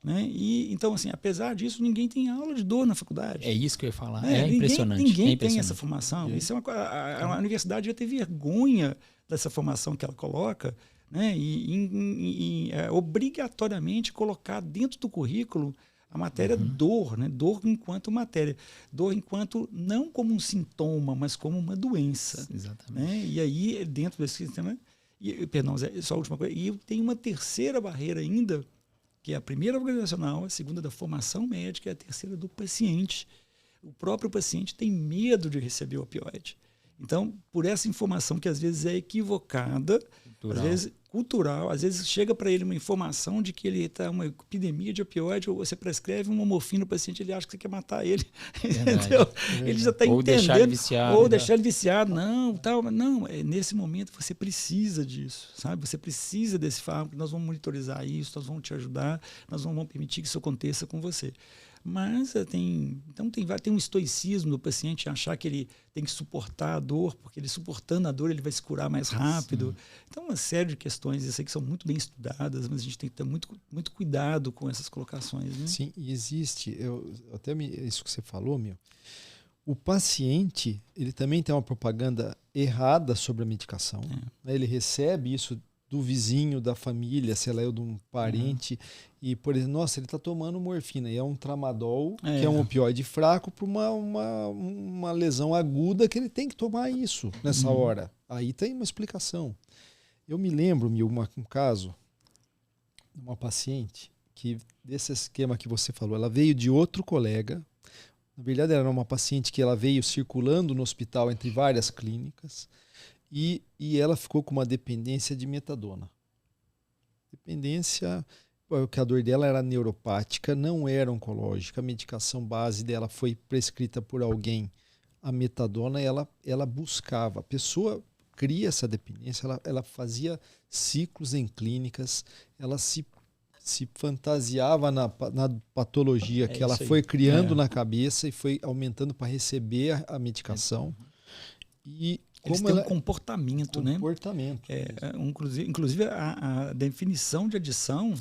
Né? E, então, assim, apesar disso, ninguém tem aula de dor na faculdade. É isso que eu ia falar. É impressionante. Ninguém tem essa formação. Isso a universidade já tem vergonha dessa formação que ela coloca, né? E obrigatoriamente colocar dentro do currículo a matéria dor, né? Dor enquanto matéria. Dor enquanto não como um sintoma, mas como uma doença. Exatamente. Né? E aí, dentro desse sistema... Perdão, Zé, só a última coisa. E tem uma terceira barreira ainda, que é a primeira organizacional, a segunda da formação médica e a terceira do paciente. O próprio paciente tem medo de receber o opioide. Então, por essa informação que às vezes é equivocada, às vezes cultural, às vezes chega para ele uma informação de que ele está uma epidemia de opioide, ou você prescreve uma morfina no paciente, ele acha que você quer matar ele. Entendeu? Ele já está entendendo. Deixar ele viciado. Ou deixar ele viciado. Não, nesse momento você precisa disso, sabe? Você precisa desse fármaco, nós vamos monitorizar isso, nós vamos te ajudar, nós não vamos permitir que isso aconteça com você. Mas tem um estoicismo do paciente, achar que ele tem que suportar a dor, porque ele suportando a dor ele vai se curar mais rápido. Sim. Então, uma série de questões, eu sei que são muito bem estudadas, mas a gente tem que ter muito, muito cuidado com essas colocações. Né? Sim, e existe, isso que você falou, o paciente, ele também tem uma propaganda errada sobre a medicação. Ele recebe isso do vizinho, da família, sei lá, de um parente, e, por exemplo, nossa, ele está tomando morfina, e é um tramadol, que é um opioide fraco, para uma lesão aguda, que ele tem que tomar isso nessa hora. Aí tem uma explicação. Eu me lembro, um caso de uma paciente, que desse esquema que você falou, ela veio de outro colega, na verdade era uma paciente que ela veio circulando no hospital entre várias clínicas, e ela ficou com uma dependência de metadona. Dependência, porque a dor dela era neuropática, não era oncológica. A medicação base dela foi prescrita por alguém, a metadona, ela buscava. A pessoa cria essa dependência, ela fazia ciclos em clínicas, ela se fantasiava na patologia que ela foi criando na cabeça e foi aumentando para receber a medicação. E eles têm um comportamento, né? Comportamento. Inclusive, a definição de adição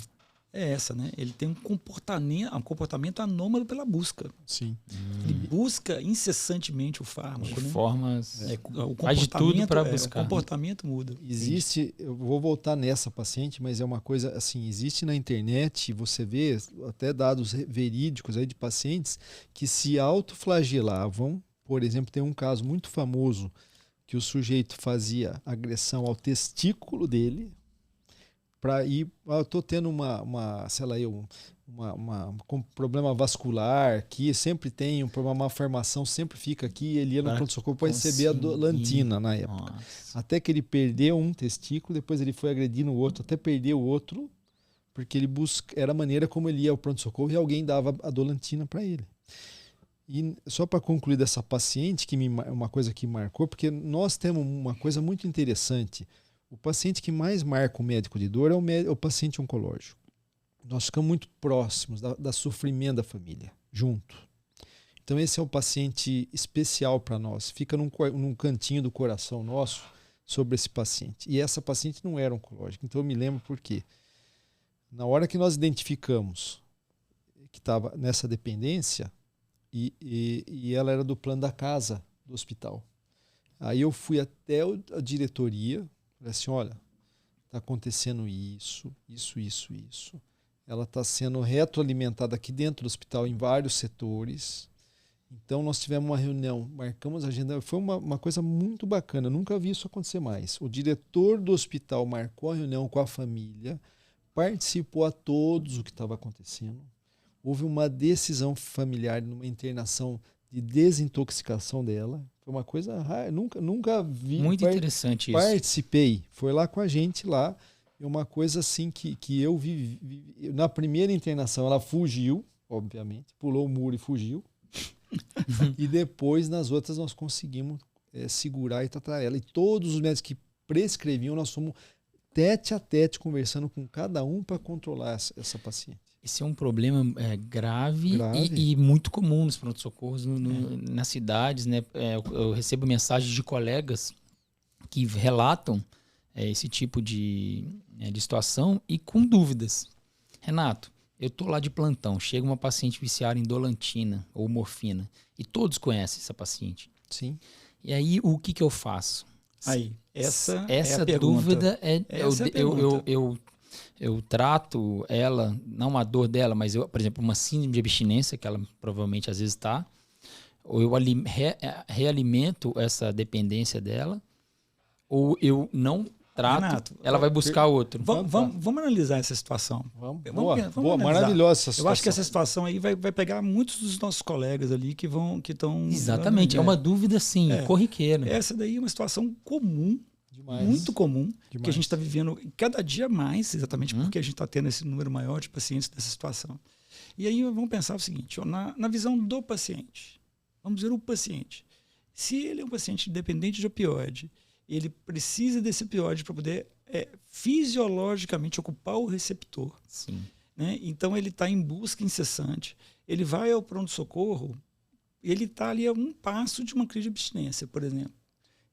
é essa, né? Ele tem um comportamento anômalo pela busca. Sim. Ele busca incessantemente o fármaco, De né? formas... O faz de tudo para o buscar. comportamento muda. Existe, eu vou voltar nessa paciente, mas é uma coisa assim, existe na internet, você vê até dados verídicos aí de pacientes que se autoflagelavam. Por exemplo, tem um caso muito famoso que o sujeito fazia agressão ao testículo dele para ir, eu estou tendo sei lá, um problema vascular que sempre tem uma malformação, sempre fica aqui, ele ia no pronto-socorro para receber a dolantina na época. Nossa. Até que ele perdeu um testículo, depois ele foi agredindo o outro, até perder o outro, porque ele era a maneira como ele ia ao pronto-socorro e alguém dava a dolantina para ele. E só para concluir dessa paciente, que uma coisa que marcou, porque nós temos uma coisa muito interessante. O paciente que mais marca o médico de dor é o paciente oncológico. Nós ficamos muito próximos da sofrimento da família, junto. Então esse é um paciente especial para nós. Fica num cantinho do coração nosso sobre esse paciente. E essa paciente não era oncológica. Então eu me lembro por quê. Na hora que nós identificamos que estava nessa dependência, e ela era do plano da casa do hospital. Aí eu fui até a diretoria, falei assim, olha, está acontecendo isso. Ela está sendo retroalimentada aqui dentro do hospital em vários setores. Então nós tivemos uma reunião, marcamos a agenda, foi uma coisa muito bacana, eu nunca vi isso acontecer mais. O diretor do hospital marcou a reunião com a família, participou a todos o que estava acontecendo. Houve uma decisão familiar numa internação de desintoxicação dela. Foi uma coisa rara, nunca vi. Muito interessante isso. Participei, foi lá com a gente lá. É uma coisa assim que eu vi. Na primeira internação ela fugiu, obviamente, pulou o muro e fugiu. E depois nas outras nós conseguimos segurar e tratar ela. E todos os médicos que prescreviam, nós fomos tete a tete conversando com cada um para controlar essa paciente. Esse é um problema grave. E muito comum nos pronto-socorros, nas cidades, né? Eu recebo mensagens de colegas que relatam esse tipo de situação e com dúvidas. Renato, eu estou lá de plantão, chega uma paciente viciada em dolantina ou morfina e todos conhecem essa paciente. Sim. E aí, o que eu faço? Aí, essa dúvida pergunta. Eu trato ela, não a dor dela, mas por exemplo, uma síndrome de abstinência, que ela provavelmente às vezes está, ou eu realimento essa dependência dela, ou eu não trato, Renato, ela vai buscar outro. Vamos analisar essa situação. Vamos maravilhosa essa situação. Eu acho que essa situação aí vai pegar muitos dos nossos colegas ali que estão... Exatamente, é uma dúvida, sim, corriqueira. Essa daí é uma situação comum, demais. Muito comum, que a gente está vivendo cada dia mais, exatamente porque a gente está tendo esse número maior de pacientes dessa situação. E aí vamos pensar o seguinte, na visão do paciente, vamos dizer o paciente, se ele é um paciente dependente de opioide, ele precisa desse opioide para poder fisiologicamente ocupar o receptor. Sim. Né? Então ele está em busca incessante, ele vai ao pronto-socorro, ele está ali a um passo de uma crise de abstinência, por exemplo.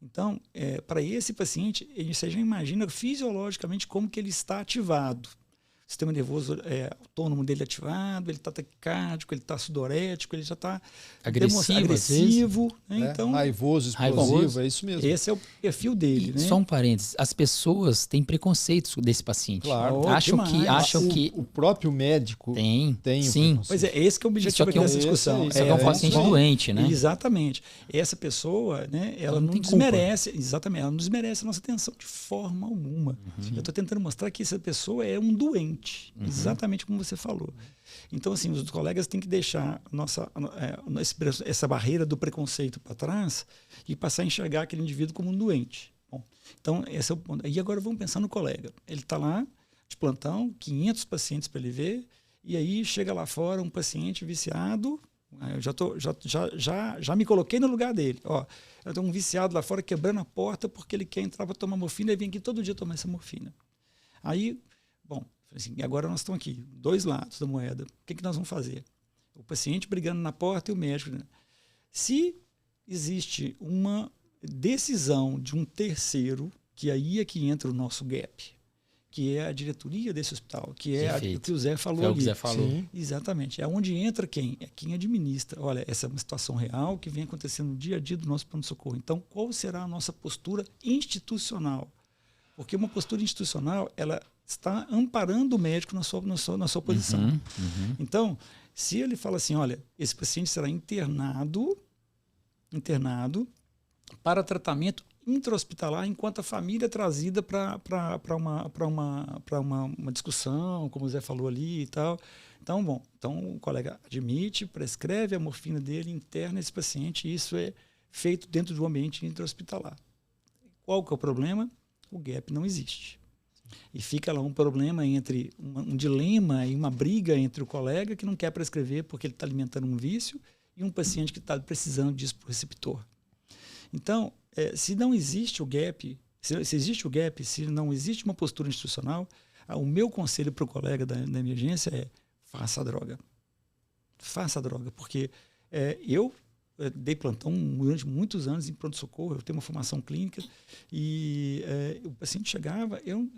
Então, para esse paciente, você já imagina fisiologicamente como que ele está ativado. O sistema nervoso autônomo dele ativado, ele está taquicárdico, ele está sudorético, ele já está agressivo. Né? Então, raivoso, explosivo, é isso mesmo. Esse é o perfil dele. E, né? Só um parênteses, as pessoas têm preconceitos desse paciente. Claro. Acham que o próprio médico tem sim. Pois é, esse que é o objetivo aqui dessa discussão. Isso é um paciente doente, né? Exatamente. Essa pessoa, né, ela não desmerece, exatamente, ela não desmerece a nossa atenção de forma alguma. Eu estou tentando mostrar que essa pessoa é um doente. Exatamente como você falou. Então, assim, os colegas têm que deixar essa barreira do preconceito para trás e passar a enxergar aquele indivíduo como um doente. Bom, então, esse é o ponto. E agora vamos pensar no colega. Ele está lá, de plantão, 500 pacientes para ele ver, e aí chega lá fora um paciente viciado. Eu já me coloquei no lugar dele. Ó, eu tenho um viciado lá fora quebrando a porta porque ele quer entrar para tomar morfina e vem aqui todo dia tomar essa morfina. Aí, bom, assim, e agora nós estamos aqui, dois lados da moeda. O que nós vamos fazer? O paciente brigando na porta e o médico. Né? Se existe uma decisão de um terceiro, que aí é que entra o nosso gap, que é a diretoria desse hospital, que é o que o Zé falou ali. O que o Zé falou. Sim. Exatamente. É onde entra quem? É quem administra. Olha, essa é uma situação real que vem acontecendo no dia a dia do nosso pronto-socorro. Então, qual será a nossa postura institucional? Porque uma postura institucional, ela está amparando o médico na sua posição. Então, se ele fala assim, olha, esse paciente será internado para tratamento intra-hospitalar, enquanto a família é trazida para uma discussão, como o Zé falou ali e tal. Então, então o colega admite, prescreve a morfina dele, interna esse paciente, e isso é feito dentro do ambiente intra-hospitalar. Qual que é o problema? O gap não existe. E fica lá um problema entre um dilema e uma briga entre o colega que não quer prescrever porque ele está alimentando um vício e um paciente que está precisando disso para o receptor. Então, se não existe o gap, se existe o gap, se não existe uma postura institucional, o meu conselho para o colega da emergência é: faça a droga. Faça a droga, porque eu dei plantão durante muitos anos em pronto-socorro, eu tenho uma formação clínica e o paciente chegava, eu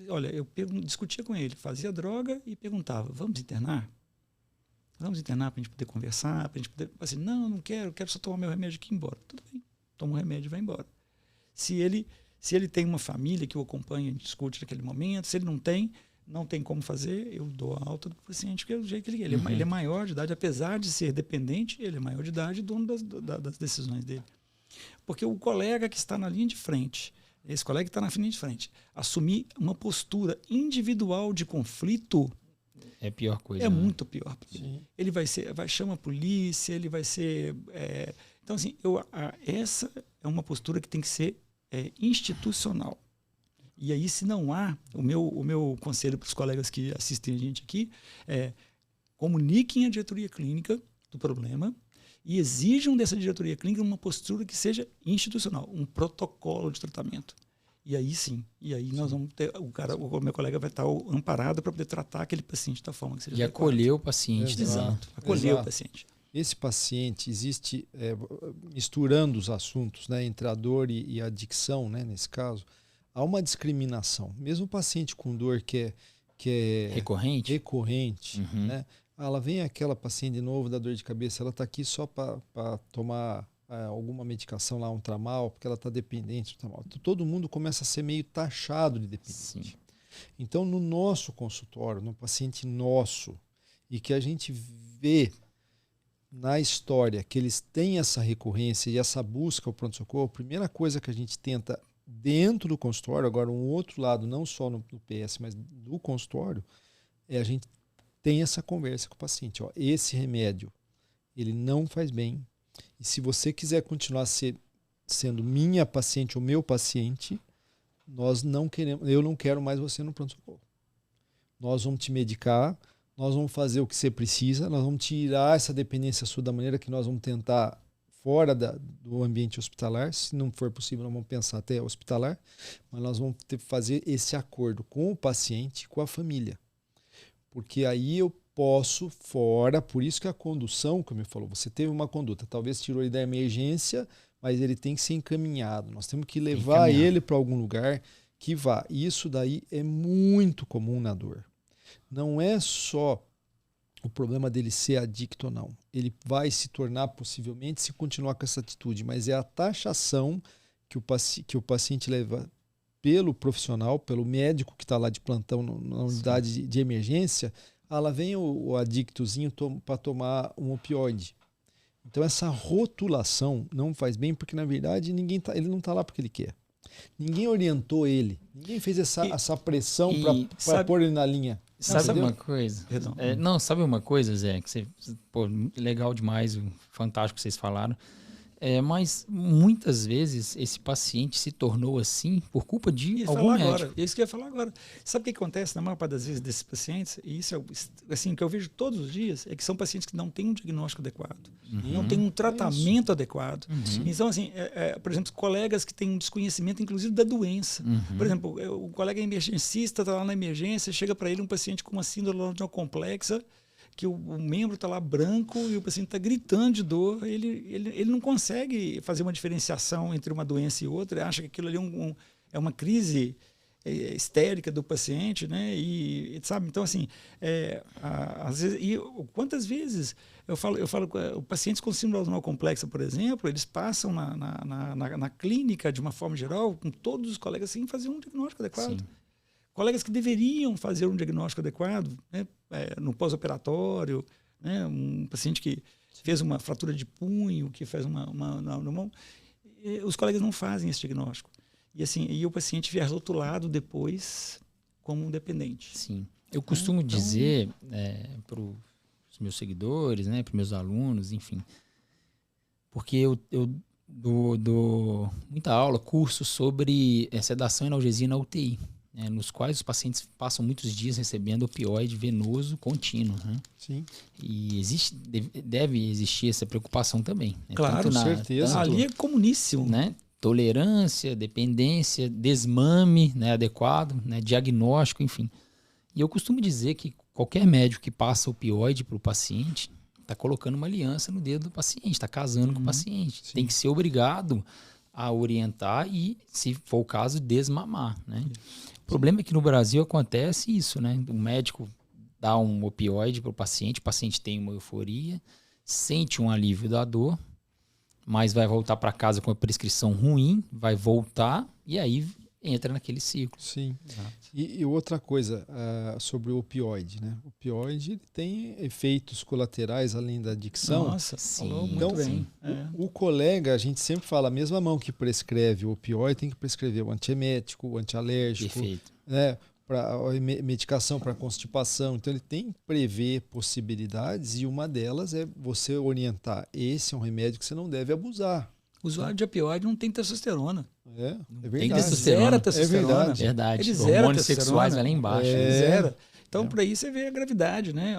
discutia com ele, fazia a droga e perguntava: vamos internar? Vamos internar para a gente poder conversar, para a gente poder... Assim, não quero só tomar meu remédio aqui e ir embora. Tudo bem, toma o remédio e vai embora. Se ele tem uma família que o acompanha e discute naquele momento, se ele não tem como fazer, eu dou a alta do paciente, que é o jeito que ele é maior de idade, apesar de ser dependente, ele é maior de idade e dono das decisões dele. Porque o colega que está na linha de frente, esse colega que está na linha de frente, assumir uma postura individual de conflito é a pior coisa. É muito pior. Ele vai chamar a polícia, ele vai ser... Então, assim, essa é uma postura que tem que ser institucional. E aí, se não há, o meu conselho para os colegas que assistem a gente aqui é: comuniquem a diretoria clínica do problema e exijam dessa diretoria clínica uma postura que seja institucional, um protocolo de tratamento. E aí sim, nós vamos ter, o meu colega vai estar amparado para poder tratar aquele paciente da forma que seja adequada. Acolher o paciente. Exato, acolher o paciente. Esse paciente existe, misturando os assuntos, né, entre a dor e a adicção, né, nesse caso, há uma discriminação. Mesmo o paciente com dor que é recorrente, né, ela vem aquela paciente de novo da dor de cabeça, ela está aqui só para tomar alguma medicação lá, um tramal, porque ela está dependente do tramal. Todo mundo começa a ser meio taxado de dependente. Sim. Então, no nosso consultório, no paciente nosso, e que a gente vê na história que eles têm essa recorrência e essa busca ao pronto-socorro, a primeira coisa que a gente tenta dentro do consultório, agora um outro lado, não só no PS, mas do consultório, a gente tem essa conversa com o paciente. Ó, esse remédio, ele não faz bem. E se você quiser continuar sendo minha paciente ou meu paciente, eu não quero mais você no pronto-socorro. Nós vamos te medicar, nós vamos fazer o que você precisa, nós vamos tirar essa dependência sua da maneira que nós vamos tentar fora do ambiente hospitalar. Se não for possível, nós vamos pensar até hospitalar, mas nós vamos ter que fazer esse acordo com o paciente, com a família. Porque aí eu posso fora, por isso que a condução, como eu falou, você teve uma conduta, talvez tirou ele da emergência, mas ele tem que ser encaminhado. Nós temos que levar ele para algum lugar que vá. E isso daí é muito comum na dor. Não é só o problema dele ser adicto ou não. Ele vai se tornar possivelmente se continuar com essa atitude, mas é a taxação que o paciente leva pelo profissional, pelo médico que está lá de plantão na unidade de emergência. Lá vem o adictozinho para tomar um opioide. Então essa rotulação não faz bem, porque na verdade ele não está lá porque ele quer. Ninguém orientou ele. Ninguém fez essa pressão para pôr ele na linha. Sabe uma coisa? Sabe uma coisa, Zé? Que legal demais, fantástico que vocês falaram. Mas muitas vezes esse paciente se tornou assim por culpa de algum médico. Isso que eu ia falar agora. Sabe o que acontece na maior parte das vezes desses pacientes? E isso é assim, que eu vejo todos os dias, é que são pacientes que não têm um diagnóstico adequado, não têm um tratamento adequado. Então, assim, por exemplo, colegas que têm um desconhecimento, inclusive, da doença. Por exemplo, o colega emergencista está lá na emergência, chega para ele um paciente com uma síndrome complexa, que o membro está lá branco e o paciente está gritando de dor, ele não consegue fazer uma diferenciação entre uma doença e outra, ele acha que aquilo ali é uma crise histérica do paciente, né? E sabe, então assim, às vezes, quantas vezes eu falo, pacientes com síndrome autoimunal complexa, por exemplo, eles passam na clínica de uma forma geral com todos os colegas sem fazer um diagnóstico adequado. Sim. Colegas que deveriam fazer um diagnóstico adequado, né? No pós-operatório, né? Um paciente que fez uma fratura de punho, que fez na mão, os colegas não fazem esse diagnóstico. E assim, o paciente vier rotulado depois como um dependente. Sim. Eu costumo dizer para os meus seguidores, né, para os meus alunos, enfim, porque eu dou muita aula, curso sobre sedação e analgesia na UTI, né, nos quais os pacientes passam muitos dias recebendo opioide venoso contínuo. Né? Sim. E deve existir essa preocupação também. Né? Claro, com certeza. Ali é comuníssimo. Né? Tolerância, dependência, desmame, né, adequado, né, diagnóstico, enfim. E eu costumo dizer que qualquer médico que passa opioide para o paciente está colocando uma aliança no dedo do paciente, está casando com o paciente. Sim. Tem que ser obrigado a orientar e, se for o caso, desmamar. Né? O problema é que no Brasil acontece isso, né? O médico dá um opioide para o paciente tem uma euforia, sente um alívio da dor, mas vai voltar para casa com a prescrição ruim, vai voltar e aí entra naquele ciclo. Sim. E outra coisa sobre o opioide, né? O opioide tem efeitos colaterais além da adicção. Nossa, falou muito então, bem. O colega, a gente sempre fala, a mesma mão que prescreve o opioide tem que prescrever o antiemético, o antialérgico, Perfeito. né? Para medicação para constipação. Então ele tem que prever possibilidades e uma delas é você orientar. Esse é um remédio que você não deve abusar. O usuário de opioide não tem testosterona. É Tem verdade. testosterona. Zera testosterona. Verdade. Ele zera Hormônios testosterona. sexuais vai lá embaixo. Ele zera. Então, por aí você vê a gravidade, né?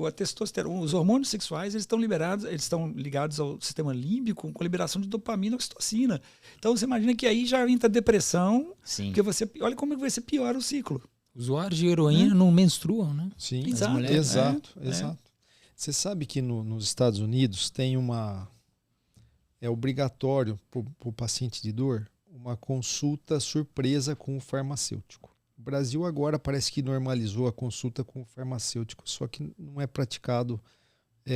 A testosterona, os hormônios sexuais, eles estão ligados ao sistema límbico com a liberação de dopamina e oxitocina. Então, você imagina que aí já entra a depressão, Sim. porque olha como você piora o ciclo. Usuários de heroína não menstruam, né? Sim, Exato, exato. Você sabe que nos Estados Unidos tem é obrigatório para o paciente de dor uma consulta surpresa com o farmacêutico. O Brasil agora parece que normalizou a consulta com o farmacêutico, só que não é praticado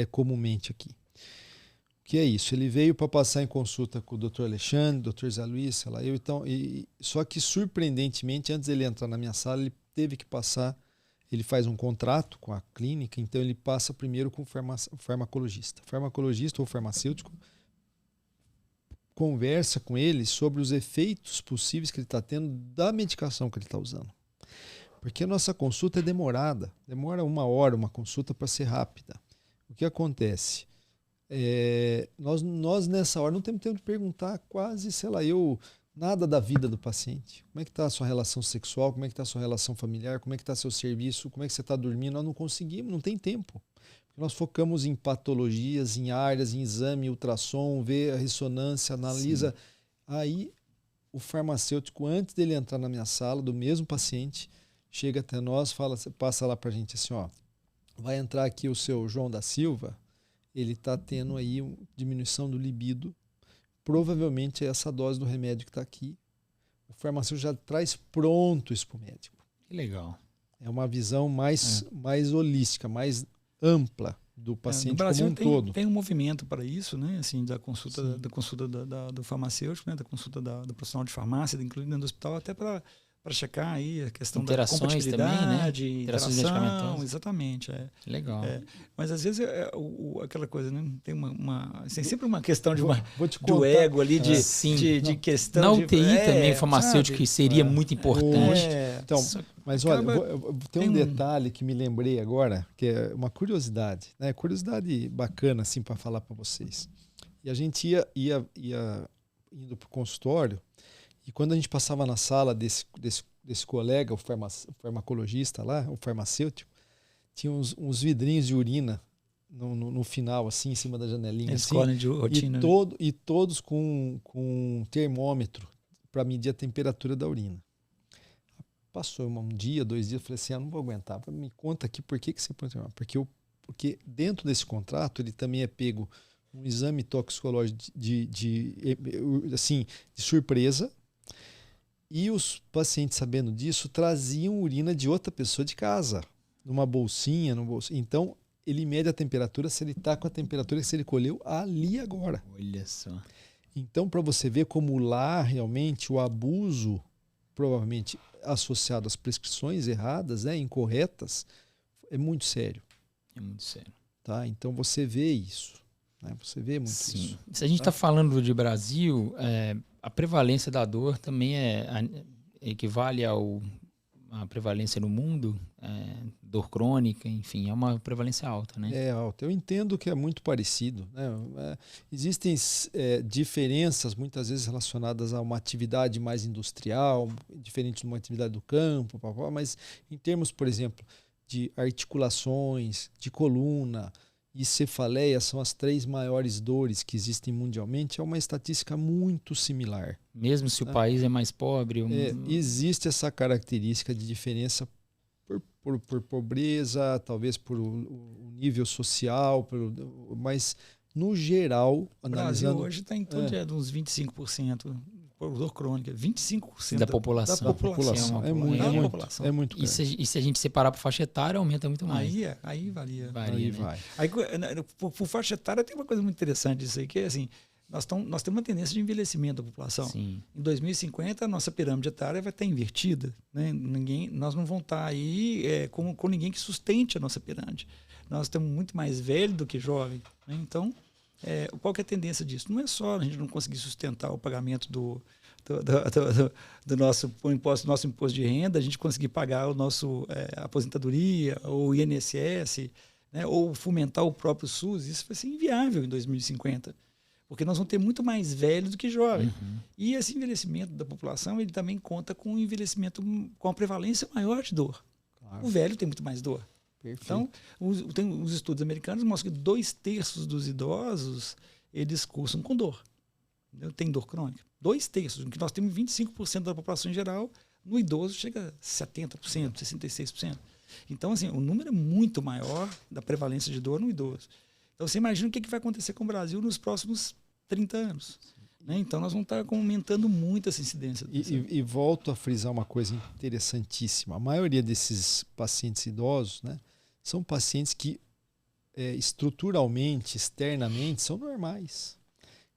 comumente aqui. O que é isso? Ele veio para passar em consulta com o Dr. Alexandre, Dr. Zé Luiz, sei lá, eu, então, só que surpreendentemente, antes dele entrar na minha sala, ele teve que passar, ele faz um contrato com a clínica, então ele passa primeiro com o farmacologista. O farmacologista ou farmacêutico conversa com ele sobre os efeitos possíveis que ele está tendo da medicação que ele está usando. Porque a nossa consulta é demorada. Demora 1 hora uma consulta para ser rápida. O que acontece? Nós nessa hora não temos tempo de perguntar quase, nada da vida do paciente. Como é que está a sua relação sexual? Como é que está a sua relação familiar? Como é que está seu serviço? Como é que você está dormindo? Nós não conseguimos, não tem tempo. Nós focamos em patologias, em áreas, em exame, ultrassom, vê a ressonância, analisa. Sim. Aí o farmacêutico, antes dele entrar na minha sala, do mesmo paciente, chega até nós, passa lá para a gente assim, ó, vai entrar aqui o seu João da Silva, ele está tendo aí diminuição do libido, provavelmente é essa dose do remédio que está aqui. O farmacêutico já traz pronto isso para o médico. Que legal. É uma visão mais holística, mais ampla do paciente no Brasil como um todo. Tem um movimento para isso, né? Assim, da consulta do farmacêutico, né? Da consulta do profissional de farmácia, incluindo dentro do hospital, até para checar aí a questão da compatibilidade, também, né? Interações interação, exatamente. Legal. Mas às vezes aquela coisa, né? Tem tem sempre uma questão do ego ali, de questão. Na UTI também, o farmacêutico que seria muito importante. Então, mas olha, tem um detalhe que me lembrei agora, que é uma curiosidade, né? Curiosidade bacana assim para falar para vocês. E a gente ia indo para o consultório, e quando a gente passava na sala desse colega, o farmacologista lá, o farmacêutico, tinha uns vidrinhos de urina no final, assim, em cima da janelinha. Escolhem de rotina. E todos com um termômetro para medir a temperatura da urina. Passou um dia, 2 dias, eu falei assim, eu não vou aguentar. Me conta aqui por que você põe o termômetro. Porque dentro desse contrato ele também é pego um exame toxicológico de surpresa, E os pacientes, sabendo disso, traziam urina de outra pessoa de casa, numa bolsinha, Então, ele mede a temperatura se ele está com a temperatura que ele colheu ali agora. Olha só. Então, para você ver como lá realmente o abuso, provavelmente associado às prescrições erradas, incorretas, é muito sério. É muito sério. Tá? Então, você vê isso. Né? Você vê muito isso. Se a gente está falando de Brasil, a prevalência da dor também equivale à prevalência no mundo, dor crônica, enfim, é uma prevalência alta, né? É alta. Eu entendo que é muito parecido. Né? Existem diferenças muitas vezes relacionadas a uma atividade mais industrial, diferente de uma atividade do campo, mas em termos, por exemplo, de articulações, de coluna e cefaleia são as 3 maiores dores que existem mundialmente, é uma estatística muito similar. Mesmo se o país é mais pobre? Existe essa característica de diferença por pobreza, talvez por o nível social, mas no geral, analisando... O Brasil hoje está em torno de uns 25%. Dor crônica, 25% da população. Da população. É muito grande. E se a gente separar por faixa etária, aumenta muito mais. Aí varia. Varia, né? Vai. Aí, por faixa etária tem uma coisa muito interessante disso aí, que é assim, nós temos uma tendência de envelhecimento da população. Sim. Em 2050, a nossa pirâmide etária vai estar invertida. Né? Nós não vamos estar aí com ninguém que sustente a nossa pirâmide. Nós temos muito mais velho do que jovem. Né? Então, qual que é a tendência disso? Não é só a gente não conseguir sustentar o pagamento do nosso imposto de renda, a gente conseguir pagar o nosso aposentadoria, ou INSS, né, ou fomentar o próprio SUS. Isso vai ser inviável em 2050, porque nós vamos ter muito mais velhos do que jovens. Uhum. E esse envelhecimento da população, ele também conta com um envelhecimento com a prevalência maior de dor. Claro. O velho tem muito mais dor. Perfeito. Então, os estudos americanos mostram que 2/3 dos idosos, eles cursam com dor. Tem dor crônica. 2/3, que nós temos 25% da população em geral, no idoso chega a 70%, 66%. Então, assim, o número é muito maior da prevalência de dor no idoso. Então, você imagina o que vai acontecer com o Brasil nos próximos 30 anos. Né? Então, nós vamos estar aumentando muito essa incidência. E volto a frisar uma coisa interessantíssima. A maioria desses pacientes idosos, né, são pacientes que estruturalmente, externamente, são normais.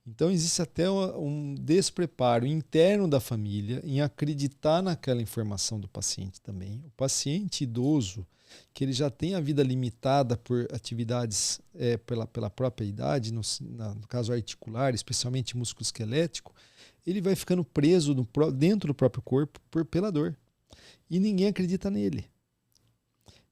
Então, existe até um despreparo interno da família em acreditar naquela informação do paciente também. O paciente idoso, que ele já tem a vida limitada por atividades pela própria idade, no caso articular, especialmente musculoesquelético, ele vai ficando preso dentro do próprio corpo pela dor. E ninguém acredita nele.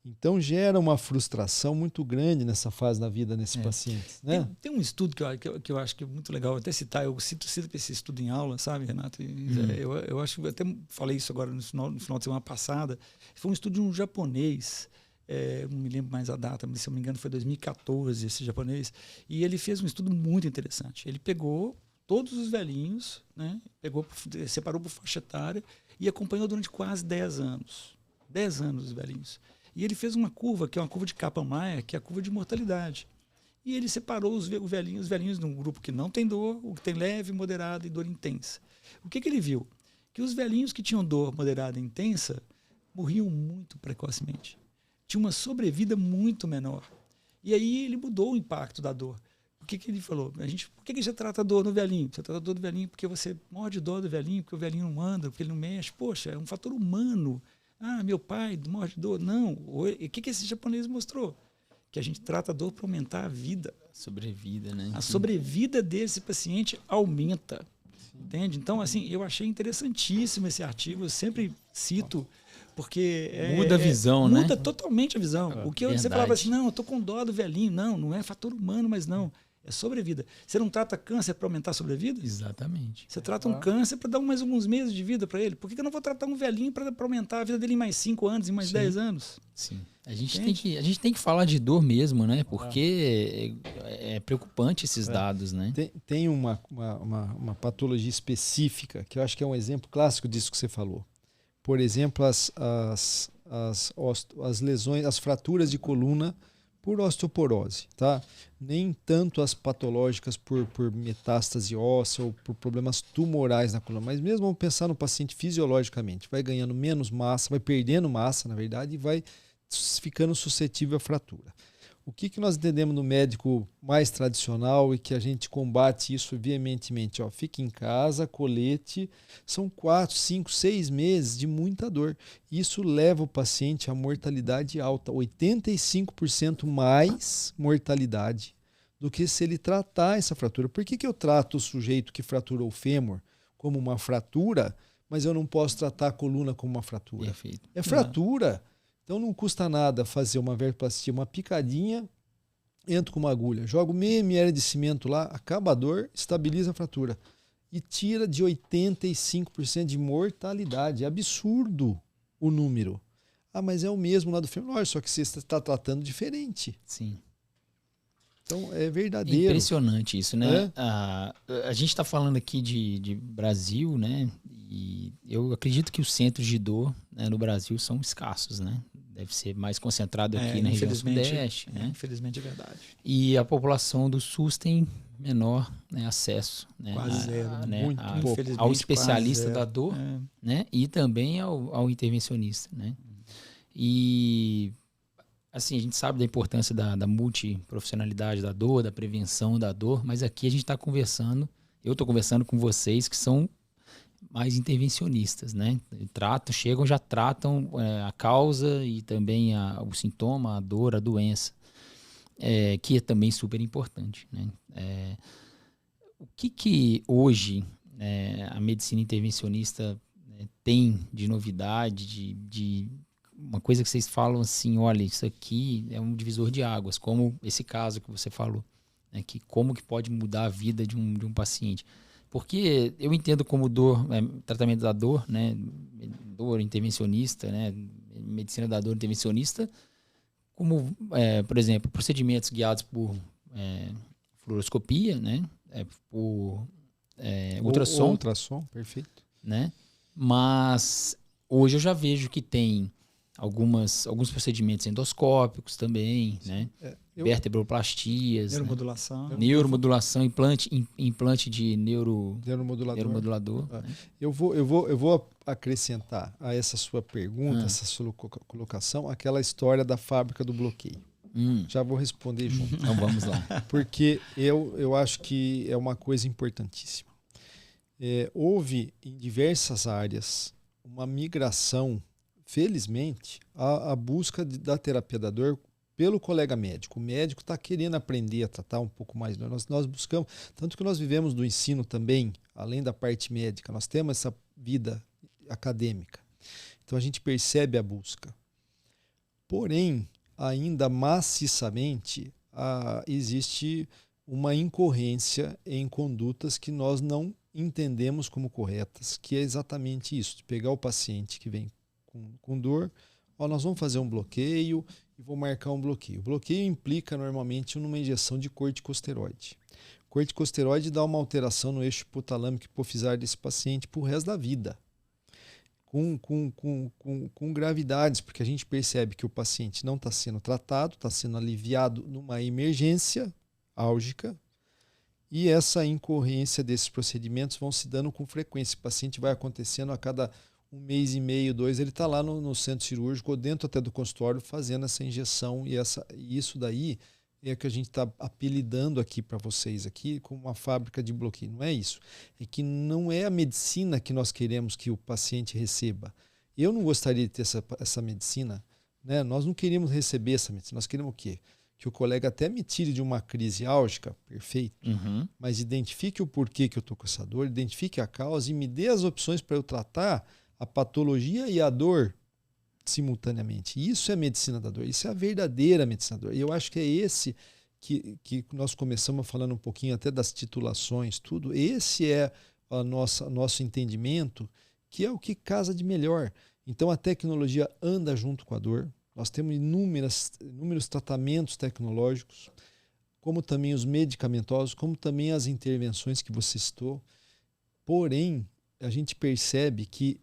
Então gera uma frustração muito grande nessa fase da vida desses pacientes. Né? Tem um estudo que eu acho que é muito legal até citar, eu cito esse estudo em aula, sabe, Renato? Eu acho que eu até falei isso agora no final de semana passada. Foi um estudo de um japonês, não me lembro mais a data, mas se eu não me engano foi 2014 esse japonês, e ele fez um estudo muito interessante. Ele pegou todos os velhinhos, né? Separou por faixa etária e acompanhou durante quase 10 anos. 10 anos os velhinhos. E ele fez uma curva, que é uma curva de Kaplan-Meier, que é a curva de mortalidade. E ele separou os velhinhos num grupo que não tem dor, o que tem leve, moderada e dor intensa. O que ele viu? Que os velhinhos que tinham dor moderada e intensa morriam muito precocemente. Tinha uma sobrevida muito menor. E aí ele mudou o impacto da dor. O que ele falou? Por que você trata a dor no velhinho? Você trata a dor do velhinho porque você morre de dor do velhinho, porque o velhinho não anda, porque ele não mexe. Poxa, é um fator humano. Ah, meu pai morre de dor. Não. O que esse japonês mostrou? Que a gente trata a dor para aumentar a vida. Sobrevida, né? A sobrevida desse paciente aumenta. Entende? Então, assim, eu achei interessantíssimo esse artigo. Eu sempre cito, porque... Muda a visão, né? Muda totalmente a visão. O que você falava assim, não, eu estou com dó do velhinho. Não é fator humano, mas não. É sobrevida. Você não trata câncer para aumentar a sobrevida? Exatamente. Você trata um câncer para dar mais alguns meses de vida para ele. Por que eu não vou tratar um velhinho para aumentar a vida dele em mais 5 anos, em mais 10 anos? Sim. A gente tem que falar de dor mesmo, né? Porque é preocupante esses dados, né? Tem uma patologia específica, que eu acho que é um exemplo clássico disso que você falou. Por exemplo, as lesões, as fraturas de coluna por osteoporose, tá? Nem tanto as patológicas por metástase óssea ou por problemas tumorais na coluna, mas mesmo vamos pensar no paciente fisiologicamente, vai ganhando menos massa, vai perdendo massa, na verdade, e vai ficando suscetível à fratura. O que nós entendemos no médico mais tradicional e que a gente combate isso veementemente? Ó, fica em casa, colete, são 4, 5, 6 meses de muita dor. Isso leva o paciente à mortalidade alta, 85% mais mortalidade do que se ele tratar essa fratura. Por que eu trato o sujeito que fraturou o fêmur como uma fratura, mas eu não posso tratar a coluna como uma fratura? Perfeito. É fratura. Então não custa nada fazer uma verteplastia, uma picadinha, entro com uma agulha, jogo meio ml de cimento lá, acaba a dor, estabiliza a fratura e tira de 85% de mortalidade. É absurdo o número. Ah, mas é o mesmo lá do filme. Só que você está tratando diferente. Sim. Então é verdadeiro. Impressionante isso, né? A gente está falando aqui de Brasil, né? E eu acredito que os centros de dor, né, no Brasil são escassos, né? Deve ser mais concentrado aqui na região sudeste, né? Infelizmente é verdade. E a população do SUS tem menor, né, acesso, né, quase zero, muito pouco, ao especialista da dor, né? E também ao intervencionista, né? E assim, a gente sabe da importância da multiprofissionalidade da dor, da prevenção da dor, mas aqui a gente está conversando, eu estou conversando com vocês que são mais intervencionistas, né? Já tratam a causa e também o sintoma, a dor, a doença, que é também super importante, né? O que hoje a medicina intervencionista tem de novidade, de uma coisa que vocês falam assim, olha, isso aqui é um divisor de águas, como esse caso que você falou, né? Que como que pode mudar a vida de um paciente? Porque eu entendo como tratamento da dor, né, dor intervencionista, né, medicina da dor intervencionista, como, por exemplo, procedimentos guiados por fluoroscopia, né, por ultrassom. Ultrassom, perfeito. Né? Mas hoje eu já vejo que tem alguns procedimentos endoscópicos também, né? Vertebroplastias, neuromodulação, implante de neuromodulador. Né? Eu vou acrescentar a essa sua pergunta, essa sua colocação, aquela história da fábrica do bloqueio. Já vou responder junto. Então vamos lá. Porque eu acho que é uma coisa importantíssima. Houve em diversas áreas uma migração, felizmente, a busca da terapia da dor pelo colega médico. O médico está querendo aprender a tratar um pouco mais. Nós buscamos, tanto que nós vivemos do ensino também, além da parte médica, nós temos essa vida acadêmica. Então a gente percebe a busca. Porém, ainda maciçamente, existe uma incorrência em condutas que nós não entendemos como corretas, que é exatamente isso, de pegar o paciente que vem com dor, nós vamos fazer um bloqueio e vou marcar um bloqueio. O bloqueio implica normalmente numa injeção de corticosteroide. O corticosteroide dá uma alteração no eixo hipotalâmico hipofisário desse paciente para o resto da vida, com gravidades, porque a gente percebe que o paciente não está sendo tratado, está sendo aliviado numa emergência álgica, e essa incorrência desses procedimentos vão se dando com frequência. O paciente vai acontecendo a cada 1 mês e meio, 2, ele está lá no centro cirúrgico ou dentro até do consultório fazendo essa injeção, e isso daí é que a gente está apelidando aqui para vocês aqui como uma fábrica de bloqueio. Não é isso. É que não é a medicina que nós queremos que o paciente receba. Eu não gostaria de ter essa medicina, né? Nós não queríamos receber essa medicina. Nós queremos o quê? Que o colega até me tire de uma crise álgica, perfeito, mas identifique o porquê que eu estou com essa dor, identifique a causa e me dê as opções para eu tratar a patologia e a dor simultaneamente. Isso é medicina da dor, isso é a verdadeira medicina da dor. E eu acho que é esse que nós começamos falando um pouquinho até das titulações, tudo. Esse é nosso entendimento, que é o que casa de melhor. Então a tecnologia anda junto com a dor. Nós temos inúmeros tratamentos tecnológicos, como também os medicamentosos, como também as intervenções que você citou. Porém, a gente percebe que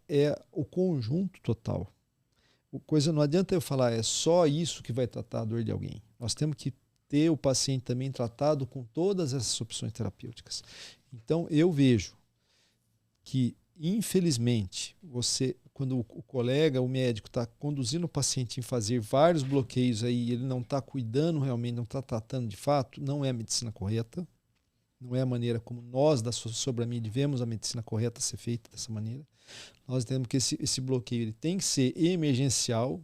é o conjunto total. coisa não adianta eu falar, é só isso que vai tratar a dor de alguém. Nós temos que ter o paciente também tratado com todas essas opções terapêuticas. Então, eu vejo que, infelizmente, quando o colega, o médico, está conduzindo o paciente em fazer vários bloqueios aí, ele não está cuidando realmente, não está tratando de fato, não é a medicina correta, não é a maneira como nós, da Sobrami, vemos a medicina correta ser feita dessa maneira. Nós temos que esse bloqueio ele tem que ser emergencial,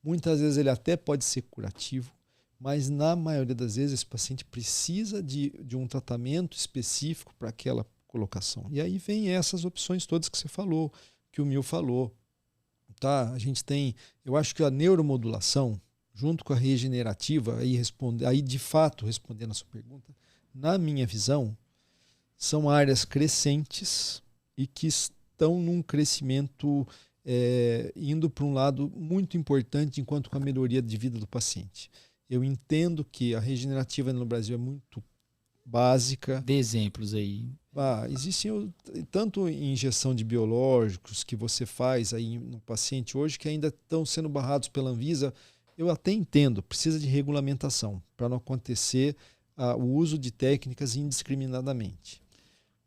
muitas vezes ele até pode ser curativo, mas na maioria das vezes esse paciente precisa de um tratamento específico para aquela colocação. E aí vem essas opções todas que você falou, que o Mil falou. Tá? A gente tem, eu acho que a neuromodulação, junto com a regenerativa, aí de fato, respondendo a sua pergunta, na minha visão, são áreas crescentes e que estão num crescimento indo para um lado muito importante enquanto com a melhoria de vida do paciente. Eu entendo que a regenerativa no Brasil é muito básica. Dê exemplos aí. Existem tanto injeção de biológicos que você faz aí no paciente hoje que ainda estão sendo barrados pela Anvisa. Eu até entendo, precisa de regulamentação para não acontecer o uso de técnicas indiscriminadamente.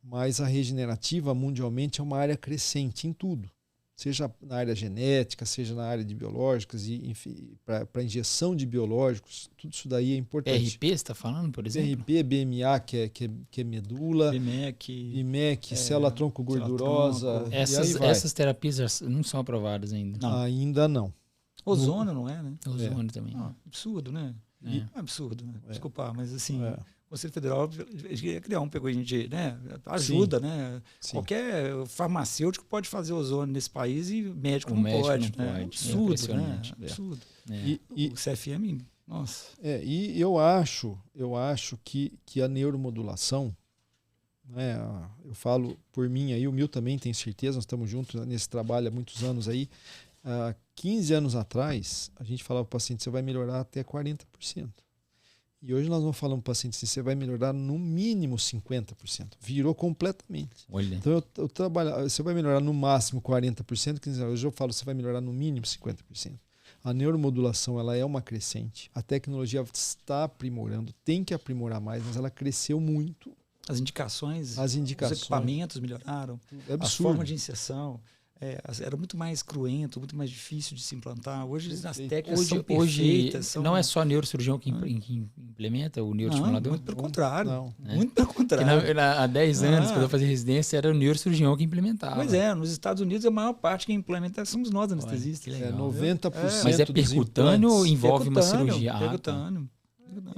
Mas a regenerativa mundialmente é uma área crescente em tudo. Seja na área genética, seja na área de biológicas, e enfim, para injeção de biológicos, tudo isso daí é importante. PRP, você está falando, por exemplo? PRP, BMA, que é medula, IMEC, célula-tronco gordurosa, essas terapias não são aprovadas ainda. Não. Ainda não. Ozônio não é, né? Ozônio também. Absurdo, né? Absurdo, né? Desculpa, mas assim... O Conselho Federal queria criar um peguinho de, né, ajuda, né? Sim. Qualquer farmacêutico pode fazer ozônio nesse país e médico não pode. Né? Absurdo, né? Absurdo. O CFM, nossa. E eu acho que a neuromodulação, né, eu falo por mim aí, o Mil também tem certeza, nós estamos juntos nesse trabalho há muitos anos aí. 15 anos atrás, a gente falava para o paciente, você vai melhorar até 40%. E hoje nós vamos falar para o paciente assim, você vai melhorar no mínimo 50%. Virou completamente. Olha. Então eu trabalho, você vai melhorar no máximo 40%, quer dizer, hoje eu falo você vai melhorar no mínimo 50%. A neuromodulação ela é uma crescente. A tecnologia está aprimorando, tem que aprimorar mais, mas ela cresceu muito. As indicações, os equipamentos melhoraram, a forma de inserção. Era muito mais cruento, muito mais difícil de se implantar. Hoje as técnicas são perfeitas. Não é só neurocirurgião que implementa o neuroestimulador? Muito pelo contrário. Muito pelo contrário. Há 10 anos, quando eu fazia residência, era o neurocirurgião que implementava. Pois nos Estados Unidos a maior parte que implementa somos nós anestesistas. 90%. Mas é percutâneo ou envolve uma cirurgia? Percutâneo.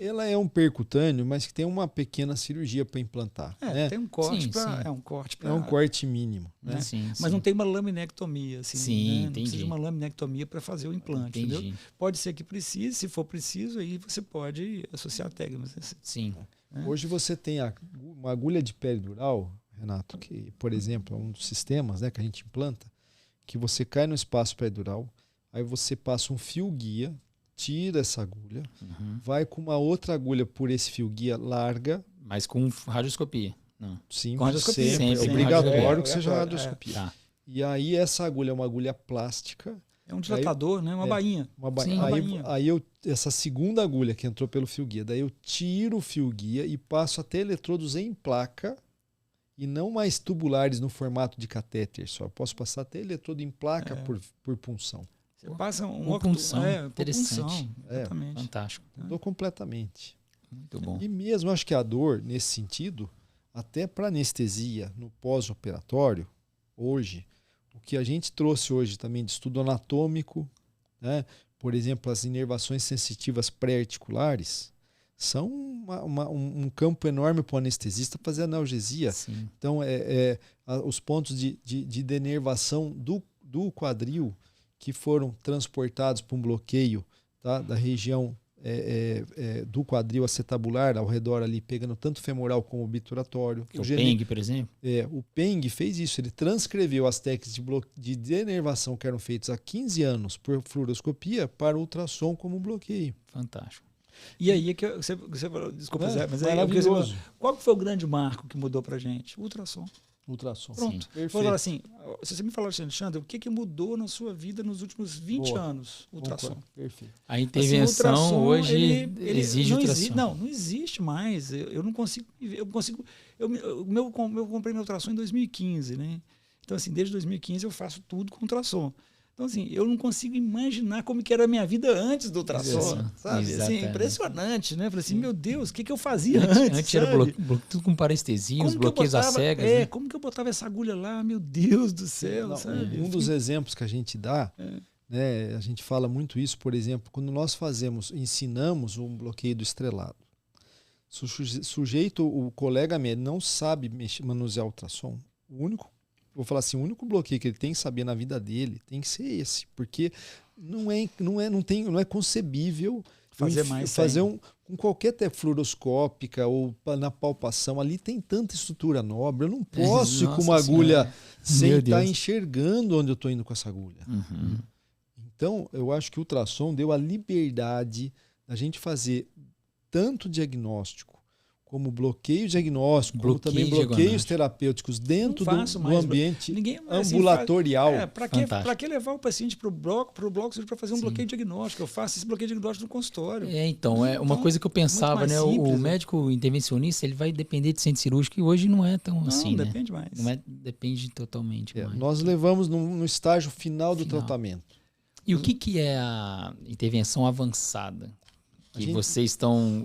Ela é um percutâneo, mas que tem uma pequena cirurgia para implantar. Né? Tem um corte É um corte mínimo. Né? Mas não tem uma laminectomia. Assim, sim, não precisa de uma laminectomia para fazer o implante. Entendeu? Pode ser que precise, se for preciso, aí você pode associar técnicas. Sim. Hoje você tem uma agulha de peridural, Renato, que, por exemplo, é um dos sistemas, né, que a gente implanta, que você cai no espaço peridural, aí você passa um fio guia, tira essa agulha, vai com uma outra agulha por esse fio guia larga. Mas com radioscopia? Não. Sim, com radioscopia. Sempre. É obrigatório que seja radioscopia. Tá. E aí essa agulha é uma agulha plástica. É um dilatador, né? Uma bainha. Aí essa segunda agulha que entrou pelo fio guia, daí eu tiro o fio guia e passo até eletrodos em placa e não mais tubulares no formato de catéter só. Eu posso passar até eletrodo em placa por punção. Você passa uma punção. Interessante. Exatamente. Fantástico. Mudou completamente. Muito bom. E mesmo acho que a dor, nesse sentido, até para anestesia no pós-operatório, hoje, o que a gente trouxe hoje também de estudo anatômico, né? Por exemplo, as inervações sensitivas pré-articulares, são um campo enorme para o anestesista fazer analgesia. Sim. Então, os pontos de denervação do quadril que foram transportados para um bloqueio, tá, da região do quadril acetabular ao redor ali, pegando tanto femoral como obturatório. O PENG, por exemplo? O PENG fez isso, ele transcreveu as técnicas de denervação que eram feitas há 15 anos por fluoroscopia para ultrassom como bloqueio. Fantástico. E aí que você falou, desculpa, Zé, mas maravilhoso. qual que foi o grande marco que mudou para a gente? O ultrassom. Ultrassom. Pronto. Perfeito. Vou falar assim, se você me falar assim, Alexandre, o que mudou na sua vida nos últimos 20 anos? Ultrassom. Perfeito. A intervenção assim, hoje ele exige ultrassom. Não existe mais. Eu não consigo. Eu comprei meu ultrassom em 2015, né? Então, assim, desde 2015 eu faço tudo com ultrassom. Então, assim, eu não consigo imaginar como que era a minha vida antes do ultrassom, sabe? Assim, impressionante, né? Eu falei assim, meu Deus, o que eu fazia antes? Antes era tudo com parestesia, os bloqueios às cegas. Né? Como que eu botava essa agulha lá? Meu Deus do céu, sabe? Um dos exemplos que a gente dá, né, a gente fala muito isso, por exemplo, quando nós ensinamos um bloqueio do estrelado. Se o sujeito, o colega médico, não sabe manusear ultrassom, o único bloqueio que ele tem que saber na vida dele tem que ser esse, porque não é concebível fazer com qualquer fluoroscópica ou na palpação. Ali tem tanta estrutura nobre, eu não posso ir com uma agulha sem estar enxergando onde eu estou indo com essa agulha. Uhum. Então, eu acho que o ultrassom deu a liberdade da gente fazer tanto diagnóstico como bloqueio diagnóstico, como também bloqueios terapêuticos dentro do ambiente ambulatorial. Para que levar o paciente para o bloco para fazer um bloqueio diagnóstico? Eu faço esse bloqueio diagnóstico no consultório. Então, uma coisa que eu pensava, né? O médico intervencionista, ele vai depender de centro cirúrgico, e hoje não é tão assim, né? Depende mais. Depende totalmente mais. Nós levamos no estágio final do tratamento. E o que é a intervenção avançada? Que vocês estão.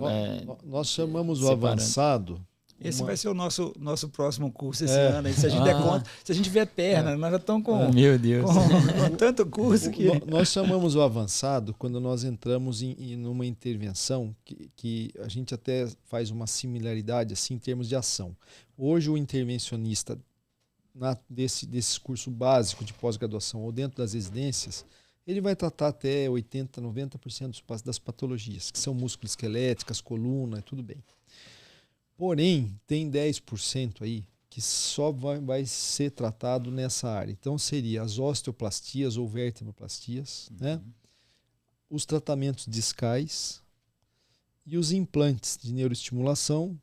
Nós chamamos o avançado. Esse vai ser o nosso próximo curso esse ano. Se a gente der conta, se a gente tiver perna, nós já estamos com, meu Deus. com tanto curso que. Nós chamamos o avançado quando nós entramos numa intervenção que a gente até faz uma similaridade assim, em termos de ação. Hoje, o intervencionista desse curso básico de pós-graduação ou dentro das residências, ele vai tratar até 80%, 90% das patologias, que são musculoesqueléticas, coluna, tudo bem. Porém, tem 10% aí que só vai ser tratado nessa área. Então, seria as osteoplastias ou vertebraplastias, né? Os tratamentos discais e os implantes de neuroestimulação,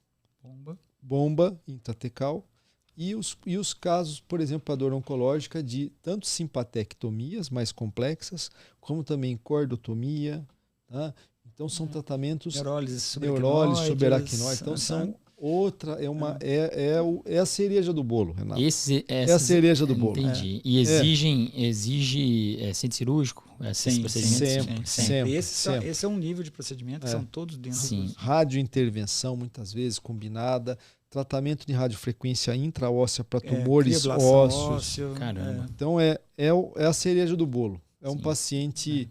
bomba intratecal, e os casos, por exemplo, a dor oncológica de tanto simpatectomias mais complexas, como também cordotomia. Tá? Então, são tratamentos neurólise subaracnoide. Então, são outra, é a cereja do bolo, Renato. É a cereja do bolo. Entendi. E exige centro cirúrgico? Sempre. Esse é um nível de procedimento que são todos dentro do... Radiointervenção, muitas vezes, combinada. Tratamento de radiofrequência intraóssea para tumores ósseos. Caramba. Então, é a cereja do bolo. É um paciente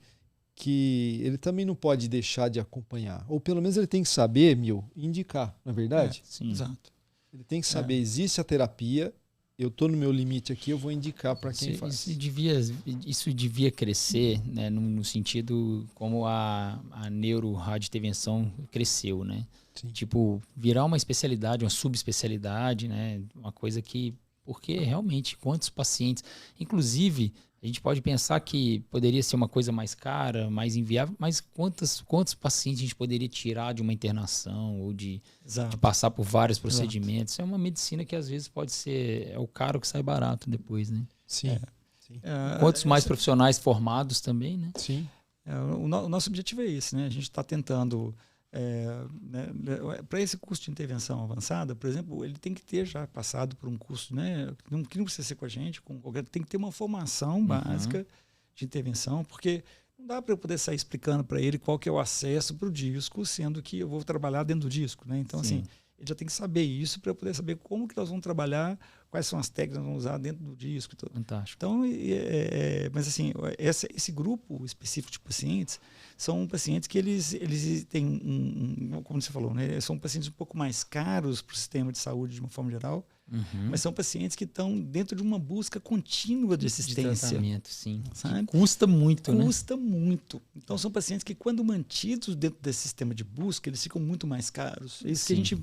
que ele também não pode deixar de acompanhar. Ou pelo menos ele tem que saber, indicar, não é verdade? Sim, exato. Ele tem que saber, existe a terapia, eu estou no meu limite aqui, eu vou indicar para quem faz. Isso devia crescer, né, no sentido como a neuroradiointervenção cresceu, né? Sim. Tipo, virar uma especialidade, uma subespecialidade, né? Uma coisa que... Porque realmente, quantos pacientes... Inclusive, a gente pode pensar que poderia ser uma coisa mais cara, mais inviável, mas quantos pacientes a gente poderia tirar de uma internação ou de passar por vários procedimentos? Exato. É uma medicina que às vezes pode ser... É o caro que sai barato depois, né? Sim. Quantos mais profissionais formados também, né? Sim. O nosso objetivo é esse, né? A gente está tentando... para esse curso de intervenção avançada, por exemplo, ele tem que ter já passado por um curso, né, que não precisa ser com a gente, tem que ter uma formação básica de intervenção, porque não dá para eu poder sair explicando para ele qual que é o acesso para o disco, sendo que eu vou trabalhar dentro do disco, né? Então, assim, ele já tem que saber isso para eu poder saber como que nós vamos trabalhar, quais são as técnicas que nós vamos usar dentro do disco. Fantástico. Então, mas assim, esse grupo específico de pacientes são pacientes que eles têm como você falou, né? São pacientes um pouco mais caros para o sistema de saúde de uma forma geral, mas são pacientes que estão dentro de uma busca contínua de assistência. De tratamento, sim. Sabe? Custa muito, né? Custa muito. Então, são pacientes que, quando mantidos dentro desse sistema de busca, eles ficam muito mais caros. É isso que a gente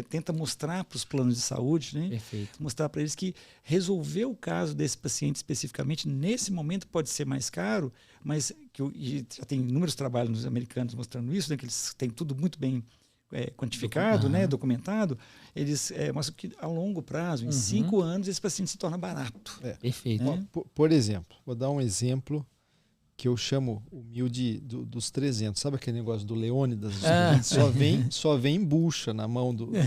tenta mostrar para os planos de saúde, né? Perfeito. Mostrar para eles que resolver o caso desse paciente especificamente, nesse momento pode ser mais caro, mas já tem inúmeros trabalhos americanos mostrando isso, né? Que eles têm tudo muito bem quantificado, né, documentado, eles mostram que a longo prazo, em 5 anos, esse paciente se torna barato. Perfeito. Por exemplo, vou dar um exemplo que eu chamo o mil dos 300. Sabe aquele negócio do Leônidas? Só vem bucha na mão do mil.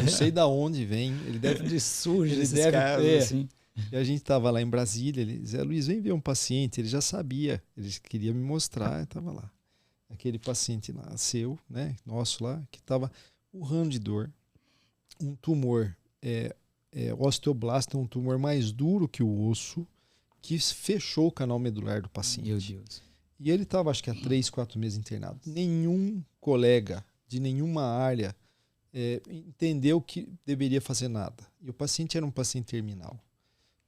Não sei de onde vem. Ele deve... surge esses casos, assim. E a gente estava lá em Brasília, ele dizia, Luiz, vem ver um paciente. Ele já sabia, ele queria me mostrar, estava lá. Aquele paciente lá, seu, né, nosso lá, que estava urrando de dor. Um tumor osteoblasta, um tumor mais duro que o osso, que fechou o canal medular do paciente. Meu Deus. E ele estava, acho que há 3, 4 meses internado. Nenhum colega de nenhuma área entendeu que deveria fazer nada. E o paciente era um paciente terminal.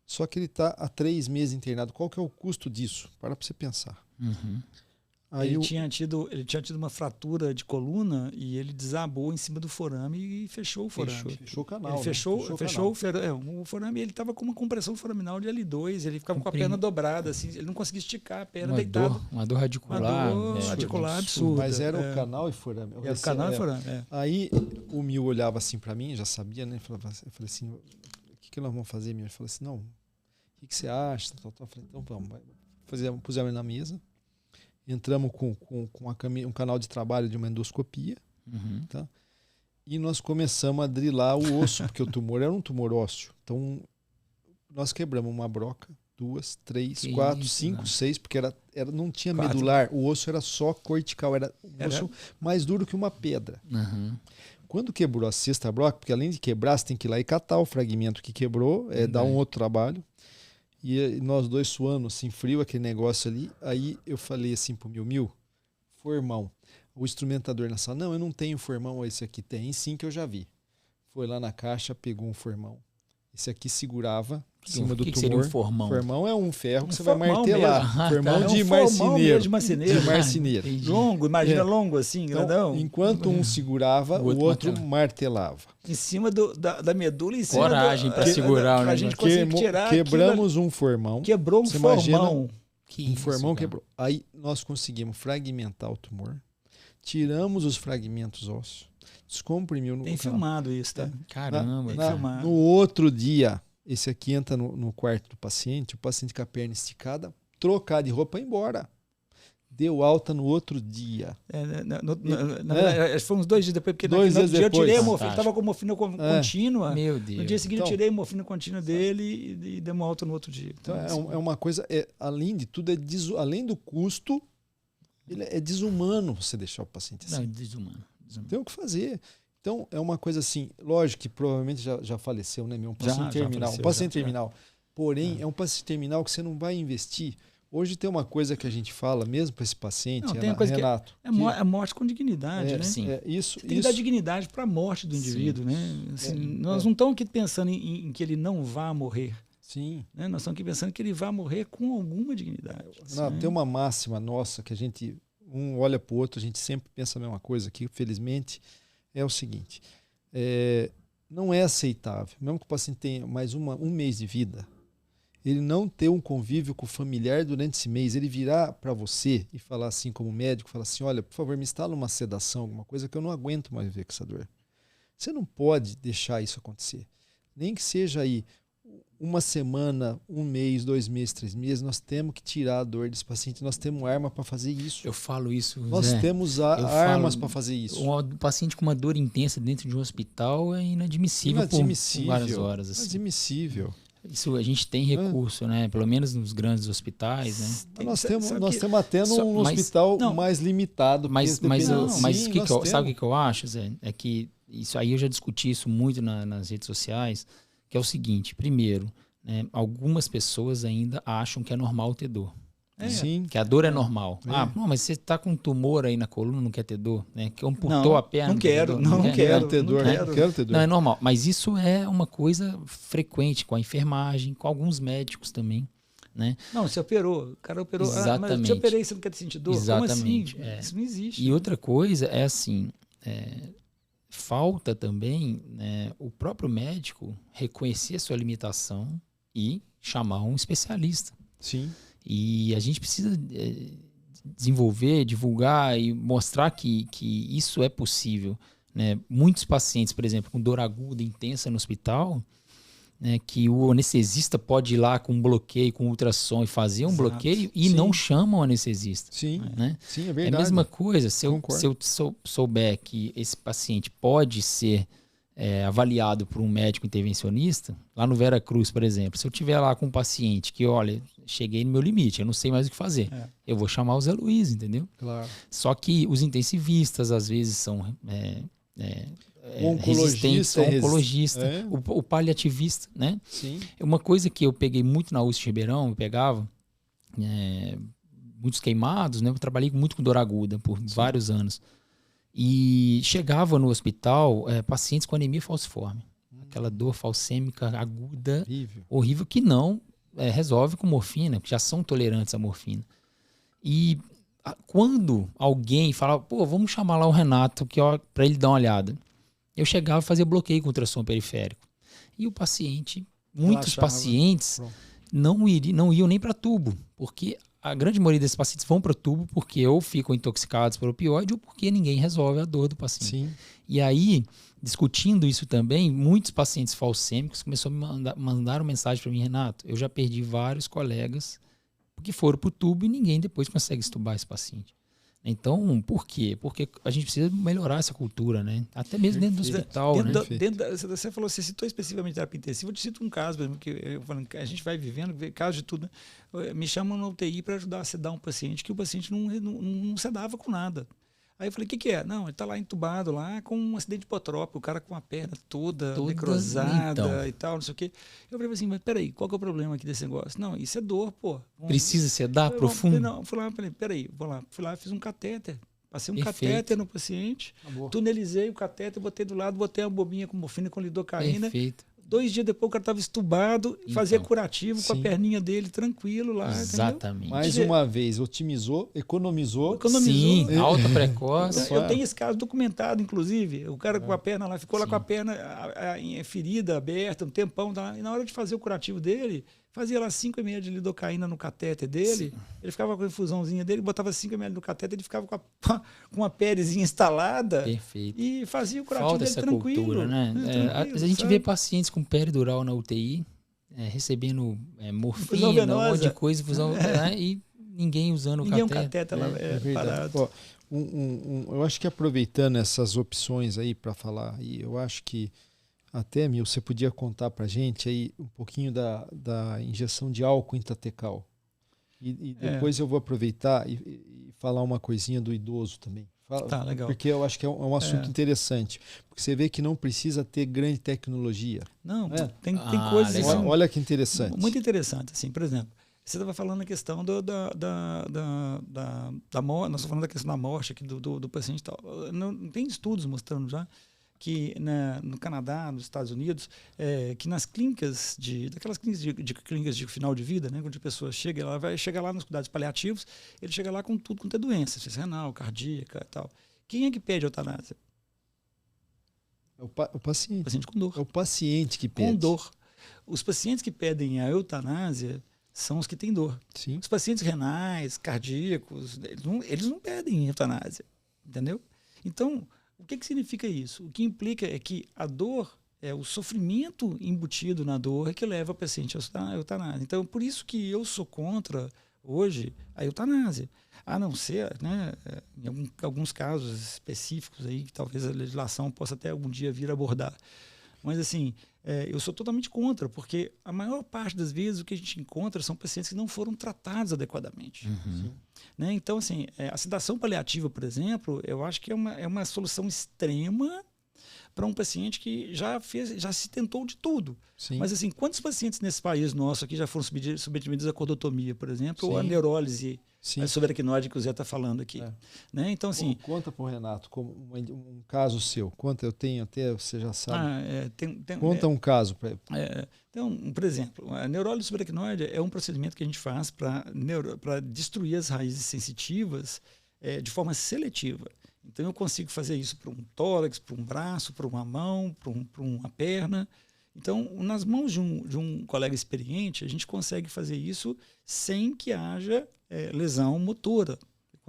Só que ele está há 3 meses internado. Qual que é o custo disso? Para você pensar. Aí ele tinha tido uma fratura de coluna e ele desabou em cima do forame e fechou o forame. Fechou o canal. Ele fechou o forame. Ele estava com uma compressão foraminal de L2. Ele ficava com a perna dobrada, assim. Ele não conseguia esticar a perna deitado. Uma dor radicular. Uma dor radicular absurda. Mas era o canal e forame. Era o canal e forame. Aí o Mil olhava assim para mim, já sabia, né? Eu falei assim, o que nós vamos fazer, Mil? Ele falou assim, não, o que você acha? Eu falei, então vamos. Pusemos na mesa. Entramos com um canal de trabalho de uma endoscopia, tá? E nós começamos a drilar o osso, porque o tumor era um tumor ósseo. Então, nós quebramos uma broca, 2, 3, 4, 5, 6, porque não tinha medular, o osso era só cortical, era um osso mais duro que uma pedra. Quando quebrou a 6ª broca, porque além de quebrar, você tem que ir lá e catar o fragmento que quebrou, dar um outro trabalho. E nós dois suando, assim, frio, aquele negócio ali. Aí eu falei assim pro Mil, formão. O instrumentador na sala, não, eu não tenho formão, esse aqui tem sim, que eu já vi. Foi lá na caixa, pegou um formão. Esse aqui segurava em cima do tumor. Que seria um formão? Formão é um ferro que você vai martelar. Formão de marceneiro. De marceneiro. Longo, imagina longo assim, então, grandão. Enquanto um segurava, o outro martelava. Em cima da medula e em cima coragem para segurar o negócio. A gente conseguiu tirar quebramos um formão. Quebrou um formão. Um formão quebrou. Aí nós conseguimos fragmentar o tumor. Tiramos os fragmentos ósseos. Descomprimiu no Tem filmado isso, tá? Caramba. No outro dia, esse aqui entra no quarto do paciente, o paciente com a perna esticada, trocar de roupa e ir embora. Deu alta no outro dia. Foi uns 2 dias depois, porque 2 dias dia depois, eu tirei a morfina, estava com morfina contínua. Meu Deus. No dia seguinte eu tirei a morfina contínua dele e demos alta no outro dia. Então, é uma coisa, além de tudo, além do custo, é desumano você deixar o paciente assim. Não, desumano. Tem o que fazer. Então, é uma coisa assim, lógico que provavelmente já faleceu, né, meu? Um paciente terminal. Um paciente terminal. Porém, é um paciente terminal que você não vai investir. Hoje tem uma coisa que a gente fala, mesmo para esse paciente, Renato. É morte com dignidade, né? Sim. Isso, tem que dar dignidade para a morte do indivíduo, né? Assim, nós não estamos aqui pensando em que ele não vá morrer. Sim. Né? Nós estamos aqui pensando que ele vai morrer com alguma dignidade. Renato, tem uma máxima nossa que a gente, um olha para o outro, a gente sempre pensa a mesma coisa, que felizmente é o seguinte, não é aceitável, mesmo que o paciente tenha mais um mês de vida, ele não ter um convívio com o familiar durante esse mês, ele virar para você e falar assim, como médico, falar assim, olha, por favor, me instala uma sedação, alguma coisa que eu não aguento mais viver com essa dor. Você não pode deixar isso acontecer. Nem que seja aí 1 semana, 1 mês, 2 meses, 3 meses, nós temos que tirar a dor desse paciente, nós temos arma para fazer isso. Eu falo isso, nós temos armas para fazer isso. Um paciente com uma dor intensa dentro de um hospital é inadmissível por várias horas. Assim. Inadmissível. Isso a gente tem recurso, né? Pelo menos nos grandes hospitais, né? Nós temos até num hospital mais limitado. Sabe o que eu acho, Zé? É que isso aí eu já discuti isso muito nas redes sociais, que é o seguinte, primeiro, né, algumas pessoas ainda acham que é normal ter dor. Sim. Que a dor é normal. Não, mas você está com um tumor aí na coluna, não quer ter dor, né? Que amputou a perna. Não quero ter dor. Não, é normal. Mas isso é uma coisa frequente com a enfermagem, com alguns médicos também, né? Não, você operou. O cara operou. Exatamente. Mas eu te operei, você não quer sentir dor? Exatamente. Como assim? Isso não existe. E outra coisa é assim, falta também, né, o próprio médico reconhecer a sua limitação e chamar um especialista. Sim. E a gente precisa desenvolver, divulgar e mostrar que isso é possível, né, muitos pacientes, por exemplo, com dor aguda intensa no hospital, né, que o anestesista pode ir lá com um bloqueio, com ultrassom e fazer um bloqueio e não chamam o anestesista. Sim, né? sim, é É verdade. a mesma coisa, se eu souber que esse paciente pode ser avaliado por um médico intervencionista, lá no Vera Cruz, por exemplo, se eu tiver lá com um paciente que, olha, cheguei no meu limite, eu não sei mais o que fazer, eu vou chamar o Zé Luiz, entendeu? Claro. Só que os intensivistas, às vezes, são oncologista, oncologista, o paliativista, né? Sim. Uma coisa que eu peguei muito na USP Ribeirão, eu pegava muitos queimados, né? Eu trabalhei muito com dor aguda por vários anos. E chegava no hospital pacientes com anemia falciforme. Aquela dor falcêmica aguda, horrível, que não resolve com morfina, que já são tolerantes à morfina. E quando alguém falava, pô, vamos chamar lá o Renato para ele dar uma olhada. Eu chegava e fazia bloqueio com ultrassom periférico. E o paciente, muitos pacientes não iam nem para tubo, porque a grande maioria desses pacientes vão para o tubo porque ou ficam intoxicados por opioide ou porque ninguém resolve a dor do paciente. Sim. E aí, discutindo isso também, muitos pacientes falcêmicos começaram a me mandar mensagem para mim, Renato, eu já perdi vários colegas que foram para o tubo e ninguém depois consegue estubar esse paciente. Então, por quê? Porque a gente precisa melhorar essa cultura, né? Até mesmo dentro do hospital. Você citou especificamente terapia intensiva. Eu te cito um caso, por exemplo, que a gente vai vivendo, caso de tudo, né? Me chamam na UTI para ajudar a sedar um paciente, que o paciente não sedava com nada. Aí eu falei, o que é? Não, ele está lá entubado, lá com um acidente hipotrópico, o cara com a perna toda necrosada e tal, não sei o quê. Eu falei assim, mas peraí, qual que é o problema aqui desse negócio? Não, isso é dor, pô. Precisa sedar profundo? Não, fui lá, falei, peraí, vou lá. Fui lá, fiz um catéter. Passei um catéter no paciente, tunelizei o catéter, botei do lado, botei a bobinha com morfina, com lidocaína. Perfeito. 2 dias depois o cara estava estubado, fazia curativo com a perninha dele, tranquilo lá. Exatamente. Entendeu? Mais uma vez, otimizou, economizou. Sim, alta precoce. Eu tenho esse caso documentado, inclusive. O cara com a perna lá, ficou lá com a perna ferida, aberta, um tempão. E na hora de fazer o curativo dele, fazia lá 5 ml de lidocaína no catéter dele. Sim. Ele ficava com a infusãozinha dele, botava 5 ml no catéter, ele ficava com uma pérezinha instalada. Perfeito. E fazia o curativo Falta dele essa tranquilo. Cultura, né? A gente vê pacientes com peridural na UTI, recebendo morfina, um monte de coisa, infusão, e ninguém usando o catéter lá parado. Pô, eu acho que aproveitando essas opções aí para falar, eu acho que até, Mil, você podia contar para a gente aí um pouquinho da injeção de álcool intratecal. E depois eu vou aproveitar e falar uma coisinha do idoso também. Tá, legal. Porque eu acho que é um assunto interessante. Porque você vê que não precisa ter grande tecnologia. Não, tem coisas assim, olha que interessante. Muito interessante. Assim, por exemplo, você estava falando a questão da morte, nós estamos falando da questão da morte aqui do paciente e tal. Não tem estudos mostrando já que no Canadá, nos Estados Unidos, que nas clínicas daquelas clínicas de final de vida, né, onde a pessoa chega, ela vai chegar lá nos cuidados paliativos, ele chega lá com tudo quanto é doença, renal, cardíaca e tal. Quem é que pede eutanásia? É o paciente. O paciente com dor. É o paciente que pede. Com dor. Os pacientes que pedem a eutanásia são os que têm dor. Sim. Os pacientes renais, cardíacos, eles não pedem eutanásia, entendeu? Então, o que significa isso? O que implica é que a dor, o sofrimento embutido na dor é que leva o paciente à eutanásia. Então, por isso que eu sou contra, hoje, a eutanásia. A não ser, né, em alguns casos específicos aí, que talvez a legislação possa até algum dia vir abordar. Mas, assim, eu sou totalmente contra, porque a maior parte das vezes o que a gente encontra são pacientes que não foram tratados adequadamente. Uhum. Né? Então, assim, a sedação paliativa, por exemplo, eu acho que é uma solução extrema para um paciente que já se tentou de tudo. Sim. Mas, assim, quantos pacientes nesse país nosso aqui já foram submetidos à cordotomia, por exemplo, Sim. ou à neurólise Sim. subaracnoide que o Zé está falando aqui? Né? Então, assim... Conta para o Renato como um caso seu. Conta, eu tenho até, você já sabe. Conta um caso para ele. Então, por exemplo, a neurólise subaracnoide é um procedimento que a gente faz para destruir as raízes sensitivas de forma seletiva. Então, eu consigo fazer isso para um tórax, para um braço, para uma mão, para uma perna. Então, nas mãos de um colega experiente, a gente consegue fazer isso sem que haja lesão motora.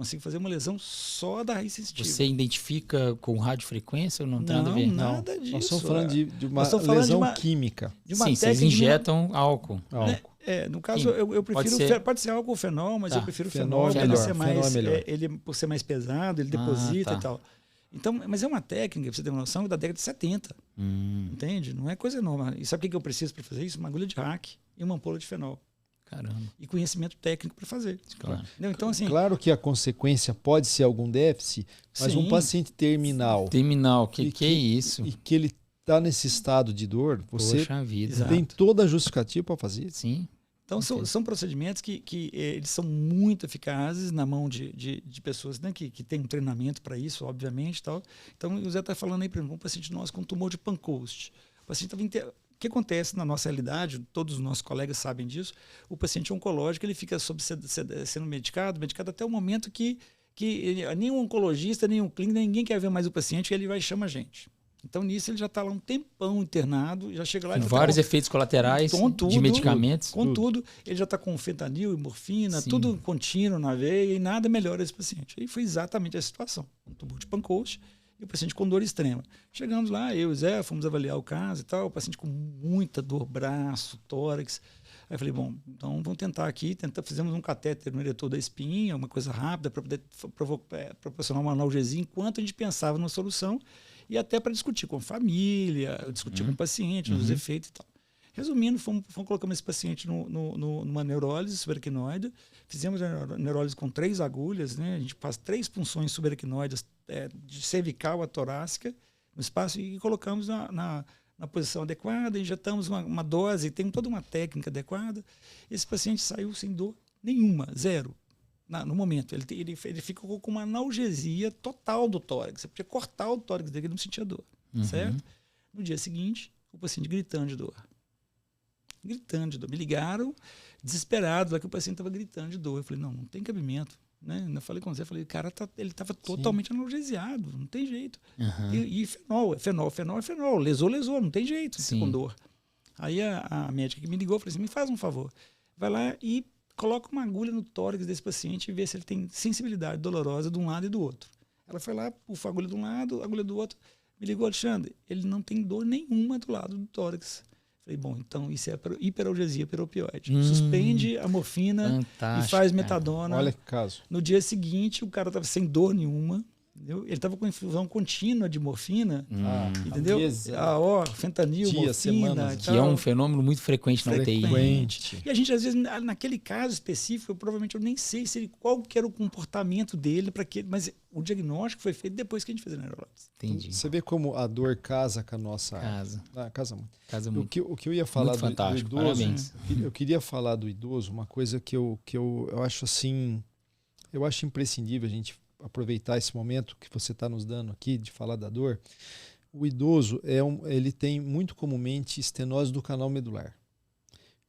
Consigo fazer uma lesão só da raiz sensitiva. Você identifica com radiofrequência ou não tem nada a ver? Nada disso. Nós estamos falando de uma falando lesão química. De uma Sim, vocês injetam álcool. No caso, eu prefiro... Pode ser álcool ou fenol, mas eu prefiro fenol. Fenol é melhor. Ele, por ser mais pesado, ele deposita e tal. Então, mas é uma técnica, pra você ter uma noção, da década de 70. Entende? Não é coisa nova. E sabe o que eu preciso para fazer isso? Uma agulha de hack e uma ampola de fenol. Caramba. E conhecimento técnico para fazer. Claro. Então, assim, claro que a consequência pode ser algum déficit, mas um paciente terminal. Terminal, que é isso? E que ele está nesse estado de dor, você Poxa vida. tem toda a justificativa para fazer. Sim. Então, são procedimentos que eles são muito eficazes na mão de pessoas, né, que têm um treinamento para isso, obviamente. Tal. Então, o Zé está falando aí, por exemplo, um paciente nosso com tumor de Pancoast. O paciente estava O que acontece na nossa realidade, todos os nossos colegas sabem disso, o paciente oncológico ele fica sendo medicado até o momento que nenhum oncologista, nenhum clínico, ninguém quer ver mais o paciente, ele vai e chama a gente. Então, nisso, ele já está lá um tempão internado, já chega lá... Com vários efeitos colaterais de medicamentos. Contudo, ele já está com fentanil e morfina, tudo contínuo na veia, e nada melhora esse paciente. E foi exatamente a situação. Um tumor de Pancoast e o paciente com dor extrema. Chegamos lá, eu e o Zé, fomos avaliar o caso e tal, o paciente com muita dor, braço, tórax. Aí eu falei, bom, então vamos tentar aqui, fizemos um catéter no eretor da espinha, uma coisa rápida para poder proporcionar uma analgesia enquanto a gente pensava numa solução e até para discutir com a família, discutir com o paciente, os efeitos e tal. Resumindo, fomos colocando esse paciente numa neurólise subaracnoide, fizemos a neurólise com 3 agulhas, né? A gente faz 3 punções subaracnoides de cervical a torácica no espaço e colocamos na posição adequada, injetamos uma dose, tem toda uma técnica adequada. Esse paciente saiu sem dor nenhuma, zero. No momento, ele ficou com uma analgesia total do tórax. Você podia cortar o tórax dele, ele não sentia dor, certo? No dia seguinte, o paciente gritando de dor. Me ligaram, desesperado, lá que o paciente estava gritando de dor. Eu falei, não tem cabimento. Né? Eu falei com você, cara, ele estava totalmente analgesiado, não tem jeito. E fenol. Lesou, não tem jeito, com dor. Aí a médica que me ligou, falou assim, me faz um favor. Vai lá e coloca uma agulha no tórax desse paciente e vê se ele tem sensibilidade dolorosa de um lado e do outro. Ela foi lá, puxa a agulha de um lado, a agulha do outro. Me ligou, Alexandre, ele não tem dor nenhuma do lado do tórax. Falei, bom, então isso é hiperalgesia per opioide. Suspende a morfina e faz metadona. Olha que caso. No dia seguinte, o cara estava sem dor nenhuma. Entendeu? Ele estava com infusão contínua de morfina, entendeu? Fentanil, morfina. Que é um fenômeno muito frequente na UTI. E a gente, às vezes, naquele caso específico, provavelmente eu nem sei qual que era o comportamento dele, mas o diagnóstico foi feito depois que a gente fez a neurólise. Entendi. Você vê como a dor casa com a nossa... Casa muito. Casa muito. O que eu ia falar do idoso... Parabéns. Eu queria falar do idoso, uma coisa que eu acho assim... Eu acho imprescindível a gente aproveitar esse momento que você está nos dando aqui de falar da dor. O idoso ele tem muito comumente estenose do canal medular.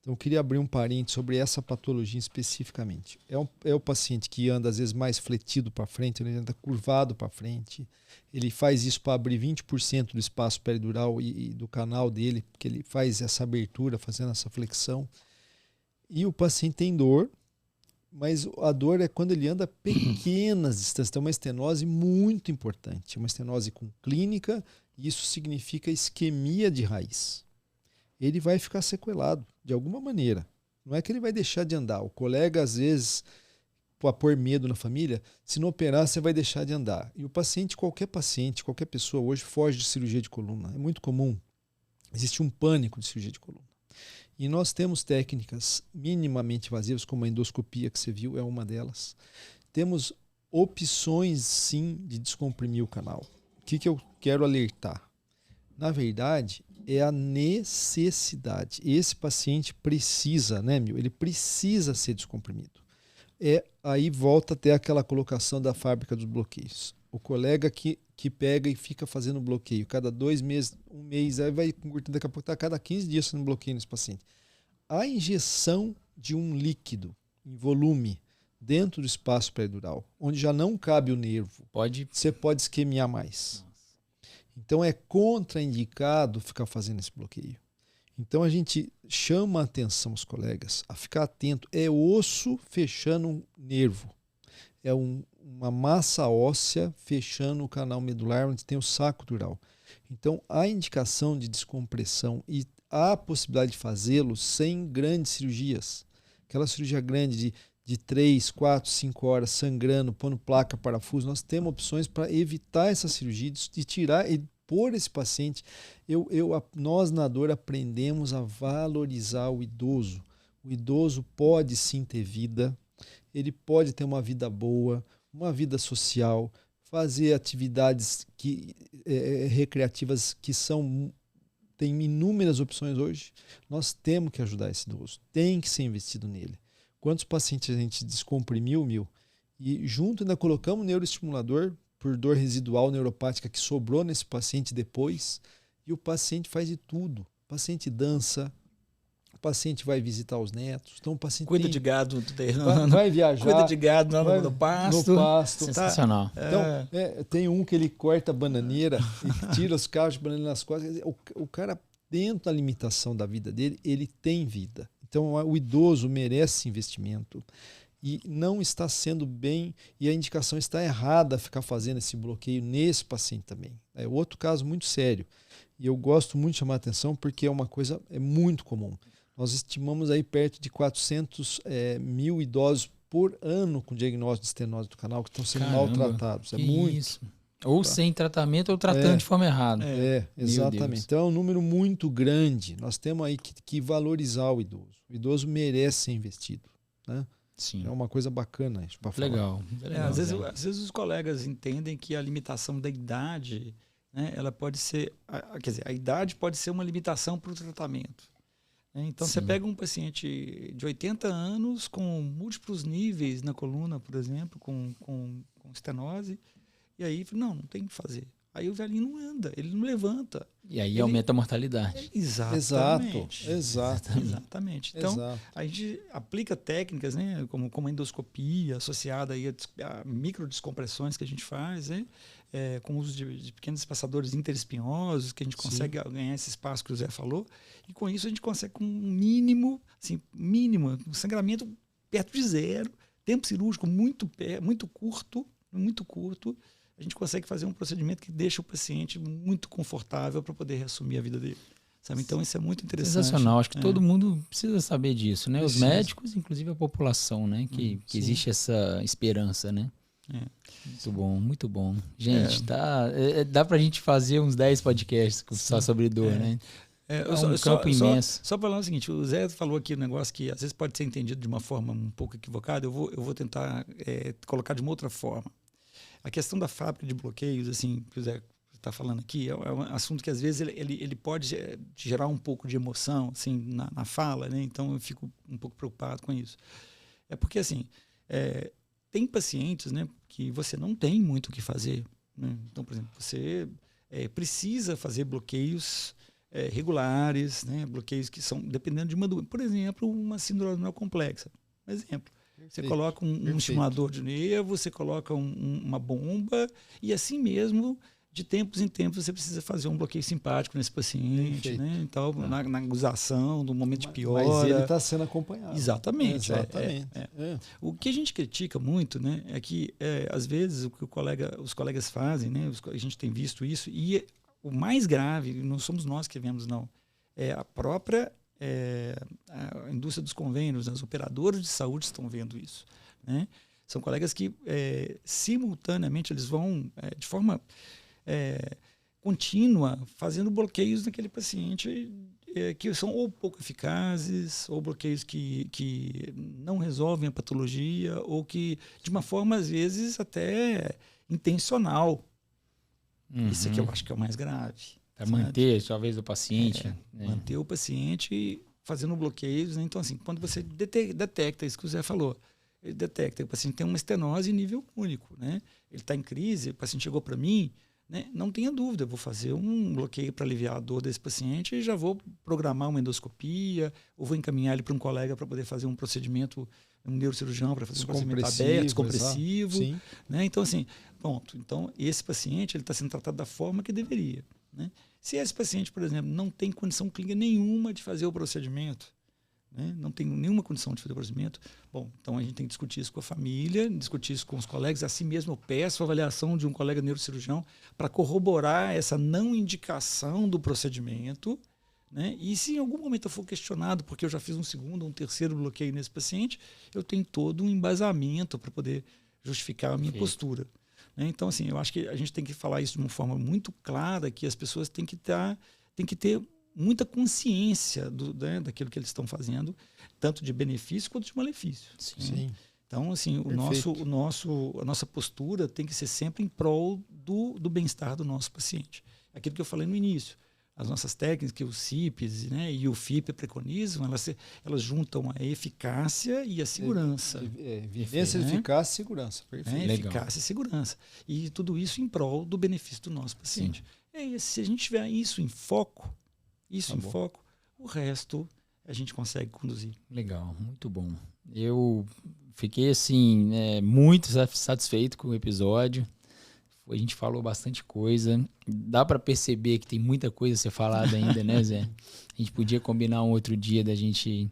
Então eu queria abrir um parênteses sobre essa patologia especificamente. É o paciente que anda às vezes mais fletido para frente, ele anda curvado para frente. Ele faz isso para abrir 20% do espaço peridural e do canal dele, porque ele faz essa abertura, fazendo essa flexão. E o paciente tem dor, mas a dor é quando ele anda pequenas distâncias. Então, é uma estenose muito importante. Uma estenose com clínica, e isso significa isquemia de raiz. Ele vai ficar sequelado, de alguma maneira. Não é que ele vai deixar de andar. O colega, às vezes, para pôr medo na família, se não operar, você vai deixar de andar. E o paciente, qualquer pessoa hoje foge de cirurgia de coluna. É muito comum. Existe um pânico de cirurgia de coluna. E nós temos técnicas minimamente invasivas, como a endoscopia, que você viu, é uma delas. Temos opções, sim, de descomprimir o canal. O que eu quero alertar? Na verdade, é a necessidade. Esse paciente precisa, ele precisa ser descomprimido. Aí volta até aquela colocação da fábrica dos bloqueios. O colega que pega e fica fazendo bloqueio. Cada 2 meses, 1 mês, aí vai curtindo, daqui a pouco está cada 15 dias fazendo bloqueio nesse paciente. A injeção de um líquido em volume dentro do espaço peridural, onde já não cabe o nervo, você pode isquemiar mais. Então é contraindicado ficar fazendo esse bloqueio. Então a gente chama a atenção os colegas a ficar atento. É osso fechando um nervo. É um uma massa óssea fechando o canal medular, onde tem o saco dural. Então, a indicação de descompressão e a possibilidade de fazê-lo sem grandes cirurgias. Aquela cirurgia grande de 3, 4, 5 horas, sangrando, pondo placa, parafuso, nós temos opções para evitar essa cirurgia, de tirar e pôr esse paciente. Nós, na dor, aprendemos a valorizar o idoso. O idoso pode sim ter vida, ele pode ter uma vida boa, uma vida social, fazer atividades recreativas que tem inúmeras opções hoje. Nós temos que ajudar esse idoso, tem que ser investido nele. Quantos pacientes a gente descomprimiu, e junto ainda colocamos neuroestimulador por dor residual neuropática que sobrou nesse paciente depois, e o paciente faz de tudo. O paciente dança, o paciente vai visitar os netos, então o paciente cuida de gado do terreno, vai viajar, cuida de gado no pasto. No pasto. Sensacional. Tá? Então, tem um que ele corta a bananeira e tira os cachos de bananeira nas costas. O cara, dentro da limitação da vida dele, ele tem vida. Então, o idoso merece investimento e não está sendo bem, e a indicação está errada ficar fazendo esse bloqueio nesse paciente também. É outro caso muito sério. E eu gosto muito de chamar a atenção porque é uma coisa muito comum. Nós estimamos aí perto de 400 mil idosos por ano com diagnóstico de estenose do canal que estão sendo maltratados. É muito. Isso. Ou sem tratamento ou tratando de forma errada. Exatamente. Então é um número muito grande. Nós temos aí que valorizar o idoso. O idoso merece ser investido. Né? Sim. É uma coisa bacana isso para falar. Legal. Às vezes os colegas entendem que a limitação da idade, né, ela pode ser... Quer dizer, a idade pode ser uma limitação para o tratamento. Então, você pega um paciente de 80 anos com múltiplos níveis na coluna, por exemplo, com estenose, e aí, não tem o que fazer. Aí o velhinho não anda, ele não levanta. E aí aumenta a mortalidade. Exatamente. Exatamente. Então, a gente aplica técnicas, né, como a endoscopia, associada aí a microdescompressões que a gente faz, né, com o uso de pequenos espaçadores interespinhosos, que a gente consegue ganhar esse espaço que o Zé falou, e com isso a gente consegue com um mínimo, um sangramento perto de zero, tempo cirúrgico muito curto, a gente consegue fazer um procedimento que deixa o paciente muito confortável para poder reassumir a vida dele. Sabe? Então, isso é muito interessante. Sensacional. Acho que todo mundo precisa saber disso, né? Os médicos, inclusive a população, né? Que existe essa esperança, né? Muito bom. Gente, dá pra gente fazer uns 10 podcasts só sobre dor, né? É um campo imenso. Só para falar o seguinte, o Zé falou aqui um negócio que às vezes pode ser entendido de uma forma um pouco equivocada, eu vou tentar colocar de uma outra forma. A questão da fábrica de bloqueios, assim, que o Zé está falando aqui, é um assunto que às vezes ele pode gerar um pouco de emoção assim, na fala, né? Então eu fico um pouco preocupado com isso. É porque, assim, tem pacientes, né, que você não tem muito o que fazer. Né? Então, por exemplo, você precisa fazer bloqueios regulares, né? Bloqueios que são, dependendo de uma doença. Por exemplo, uma síndrome renal complexa. Um exemplo. Você coloca um estimulador de nervo, você coloca uma bomba, e assim mesmo, de tempos em tempos, você precisa fazer um bloqueio simpático nesse paciente, né? Então, na aguzação, no momento de piora. Mas ele está sendo acompanhado. Exatamente. O que a gente critica muito, né, é que, às vezes, o que os colegas fazem, né, a gente tem visto isso, e o mais grave, não somos nós que vemos, não, é a própria... a indústria dos convênios, as operadoras de saúde estão vendo isso. Né? São colegas que, simultaneamente, eles vão, de forma contínua, fazendo bloqueios naquele paciente que são ou pouco eficazes, ou bloqueios que não resolvem a patologia, ou que, de uma forma, às vezes, até intencional. Isso aqui eu acho que é o mais grave. Para manter, talvez, o paciente. Manter o paciente fazendo bloqueios. Né? Então, assim, quando você detecta isso que o Zé falou, ele detecta que o paciente tem uma estenose em nível único, né? Ele está em crise, o paciente chegou para mim, né? Não tenha dúvida, eu vou fazer um bloqueio para aliviar a dor desse paciente e já vou programar uma endoscopia, ou vou encaminhar ele para um colega para poder fazer um procedimento, um neurocirurgião para fazer um procedimento aberto, descompressivo. Né? Então, assim, pronto. Então, esse paciente está sendo tratado da forma que deveria. Né? Se esse paciente, por exemplo, não tem condição clínica nenhuma de fazer o procedimento, né? Não tenho nenhuma condição de fazer o procedimento. Bom, então a gente tem que discutir isso com a família, discutir isso com os colegas. Assim mesmo eu peço a avaliação de um colega neurocirurgião para corroborar essa não indicação do procedimento, né? E se em algum momento eu for questionado, porque eu já fiz um segundo, um terceiro bloqueio nesse paciente, eu tenho todo um embasamento para poder justificar a minha postura. Né? Então, assim, eu acho que a gente tem que falar isso de uma forma muito clara, que as pessoas têm que ter muita consciência né, daquilo que eles estão fazendo, tanto de benefício quanto de malefício. Sim. Então, assim, a nossa postura tem que ser sempre em prol do bem-estar do nosso paciente. Aquilo que eu falei no início. As nossas técnicas, que o CIPS, né, e o FIP preconizam, elas juntam a eficácia e a segurança. Evidência, eficácia e segurança. Perfeito. Eficácia e segurança. E tudo isso em prol do benefício do nosso paciente. E se a gente tiver isso em foco, o resto a gente consegue conduzir. Legal, muito bom. Eu fiquei, assim, muito satisfeito com o episódio. A gente falou bastante coisa. Dá para perceber que tem muita coisa a ser falada ainda, né, Zé? A gente podia combinar um outro dia da gente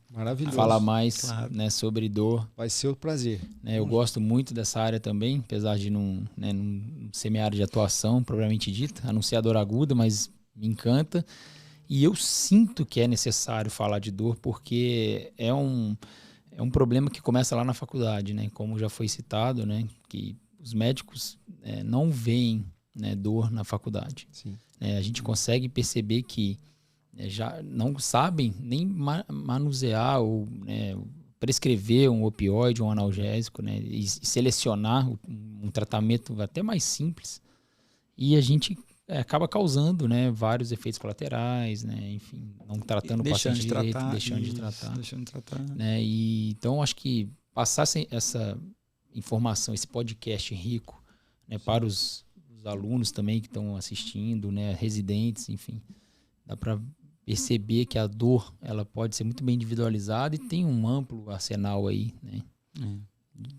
falar mais, né, sobre dor. Vai ser um prazer. Eu gosto muito dessa área também, apesar de não ser minha área de atuação, propriamente dita, a não ser a dor aguda, mas me encanta. E eu sinto que é necessário falar de dor, porque é um problema que começa lá na faculdade, né? Como já foi citado, né? Que os médicos não veem, né, dor na faculdade. Sim. A gente consegue perceber que já não sabem nem manusear ou, né, prescrever um opioide, um analgésico, né, e selecionar um tratamento até mais simples. E a gente acaba causando, né, vários efeitos colaterais, né, enfim, não tratando o paciente direito, deixando de tratar. Né, e, então, acho que passar essa informação, esse podcast rico, né, para os alunos também que estão assistindo, né, residentes, enfim, dá para perceber que a dor ela pode ser muito bem individualizada e tem um amplo arsenal aí, né,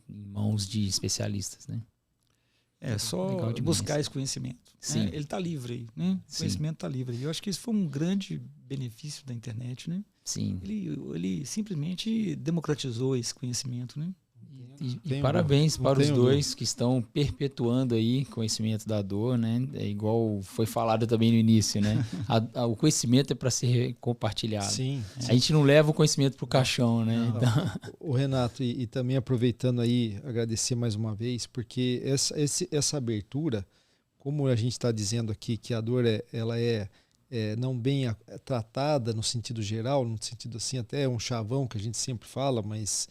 em mãos de especialistas, né. É só buscar esse conhecimento. Sim. Né? Ele está livre aí, né? O conhecimento está livre. E eu acho que isso foi um grande benefício da internet, né? Sim. Ele simplesmente democratizou esse conhecimento, né? E parabéns para os dois que estão perpetuando aí conhecimento da dor, né? É igual foi falado também no início, né? O conhecimento é para ser compartilhado. Sim. A gente não leva o conhecimento para o caixão, né? Então... O Renato, e também aproveitando aí, agradecer mais uma vez, porque essa abertura, como a gente está dizendo aqui, que a dor ela é não bem tratada no sentido geral, no sentido assim, até um chavão que a gente sempre fala, mas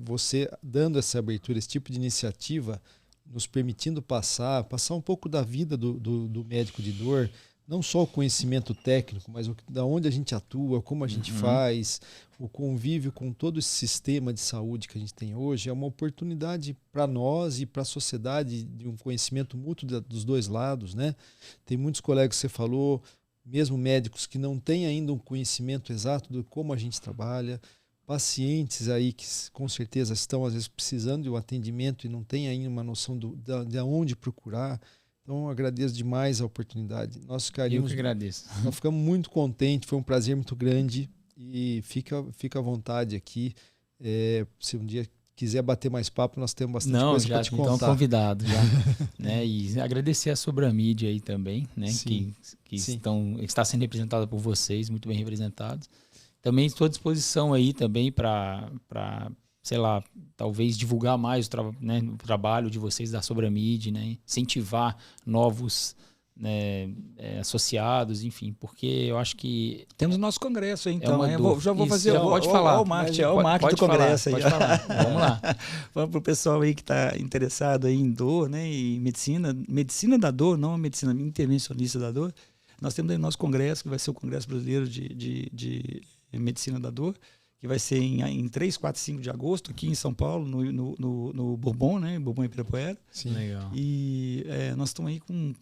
você dando essa abertura, esse tipo de iniciativa, nos permitindo passar um pouco da vida do médico de dor, não só o conhecimento técnico, mas da onde a gente atua, como a gente faz, o convívio com todo esse sistema de saúde que a gente tem hoje, é uma oportunidade para nós e para a sociedade de um conhecimento mútuo dos dois lados, né? Tem muitos colegas que você falou, mesmo médicos que não têm ainda um conhecimento exato de como a gente trabalha, pacientes aí que com certeza estão às vezes precisando de um atendimento e não têm ainda uma noção de onde procurar. Então eu agradeço demais a oportunidade. Nós Eu que agradeço. Nós ficamos muito contentes, foi um prazer muito grande e fica à vontade aqui. Se um dia quiser bater mais papo, nós temos bastante coisa para te contar. Estão convidados já. Né? E agradecer a Sobramídia aí também, né? Sim. Que está sendo representada por vocês, muito bem representados. Também estou à disposição aí também para, sei lá, talvez divulgar mais o trabalho de vocês da Sobramídia, né? Incentivar novos, né, associados, enfim, porque eu acho que... Temos o nosso congresso aí, então. Já vou Isso, fazer pode falar. O marketing do congresso aí. Pode falar. Vamos lá. Vamos para o pessoal aí que está interessado aí em dor, né, e medicina da dor, não a medicina intervencionista da dor. Nós temos aí o nosso congresso, que vai ser o Congresso Brasileiro de Medicina da Dor, que vai ser em 3, 4, 5 de agosto, aqui em São Paulo, no Bourbon, né? Bourbon Ibirapuera. Sim. Legal. E nós estamos aí com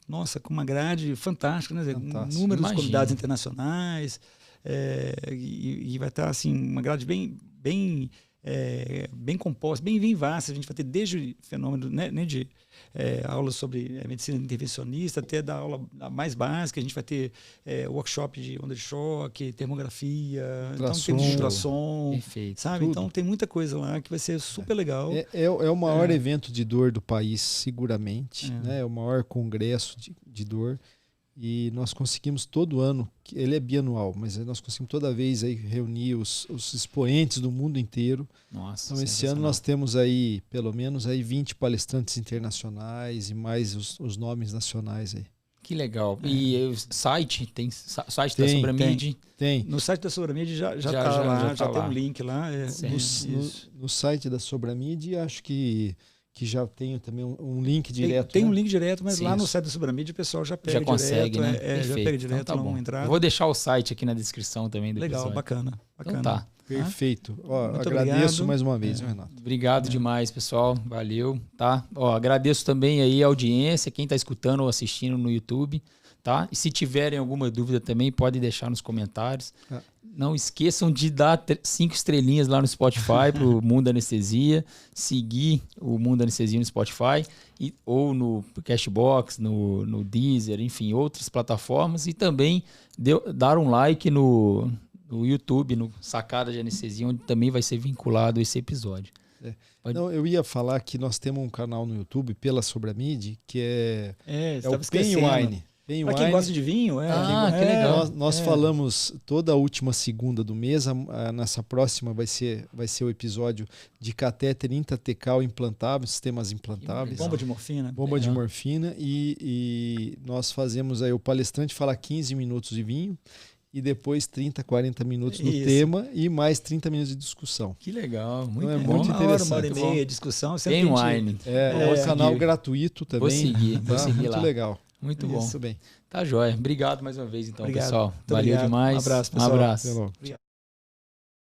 uma grade fantástica, né? Fantástico. Inúmeros convidados internacionais. E vai estar assim, uma grade bem bem compostas, bem vastas. A gente vai ter desde fenômeno, né, de aulas sobre medicina intervencionista até da aula mais básica. A gente vai ter workshop de onda de choque, termografia, ultrassom, então tem ultrassom, perfeito, sabe? tudo. Então tem muita coisa lá que vai ser super legal. É o maior evento de dor do país, seguramente. Né? É o maior congresso de dor. E nós conseguimos todo ano, ele é bianual, mas nós conseguimos toda vez aí reunir os expoentes do mundo inteiro. Nossa, então esse ano nós temos aí pelo menos aí 20 palestrantes internacionais e mais os nomes nacionais aí. Que legal. E o site, tem site da Sobramid? Tem. No site da Sobramid já está lá, já tem um link lá. No site da Sobramid, acho que já tem também um link direto. Tem né? um link direto, mas lá no site da Sobramid o pessoal já pega já consegue, direto. Né? Já pega direto então, tá bom. uma entrada. Eu vou deixar o site aqui na descrição também do Legal, episódio. bacana. Então tá. Perfeito. Muito agradeço obrigado. mais uma vez, Renato. Obrigado demais, pessoal. Valeu, tá? Agradeço também aí a audiência, quem está escutando ou assistindo no YouTube, tá? E se tiverem alguma dúvida também, pode deixar nos comentários. Não esqueçam de dar 5 estrelinhas lá no Spotify para o Mundo Anestesia, seguir o Mundo Anestesia no Spotify ou no Cashbox, no Deezer, enfim, outras plataformas, e também dar um like no YouTube, no Sacada de Anestesia, onde também vai ser vinculado esse episódio. Não, eu ia falar que nós temos um canal no YouTube pela Sobramid, que é o Pen Wine. Para quem gosta de vinho, que legal. Nós falamos toda a última segunda do mês. Nessa próxima vai ser o episódio de catéter intratecal implantável, sistemas implantáveis. Bomba de morfina. Bomba de morfina. E nós fazemos aí o palestrante falar 15 minutos de vinho e depois 30, 40 minutos no tema e mais 30 minutos de discussão. Que legal, muito então, bom. Muito interessante. Uma hora e meia de discussão. Tem wine. É um canal gratuito também. Vou seguir muito lá. Muito legal. Muito bom. Isso bem. Tá jóia. Obrigado mais uma vez, então, Obrigado. pessoal. Muito Valeu obrigado. demais. Um abraço, pessoal. Um abraço. Até logo. Obrigado.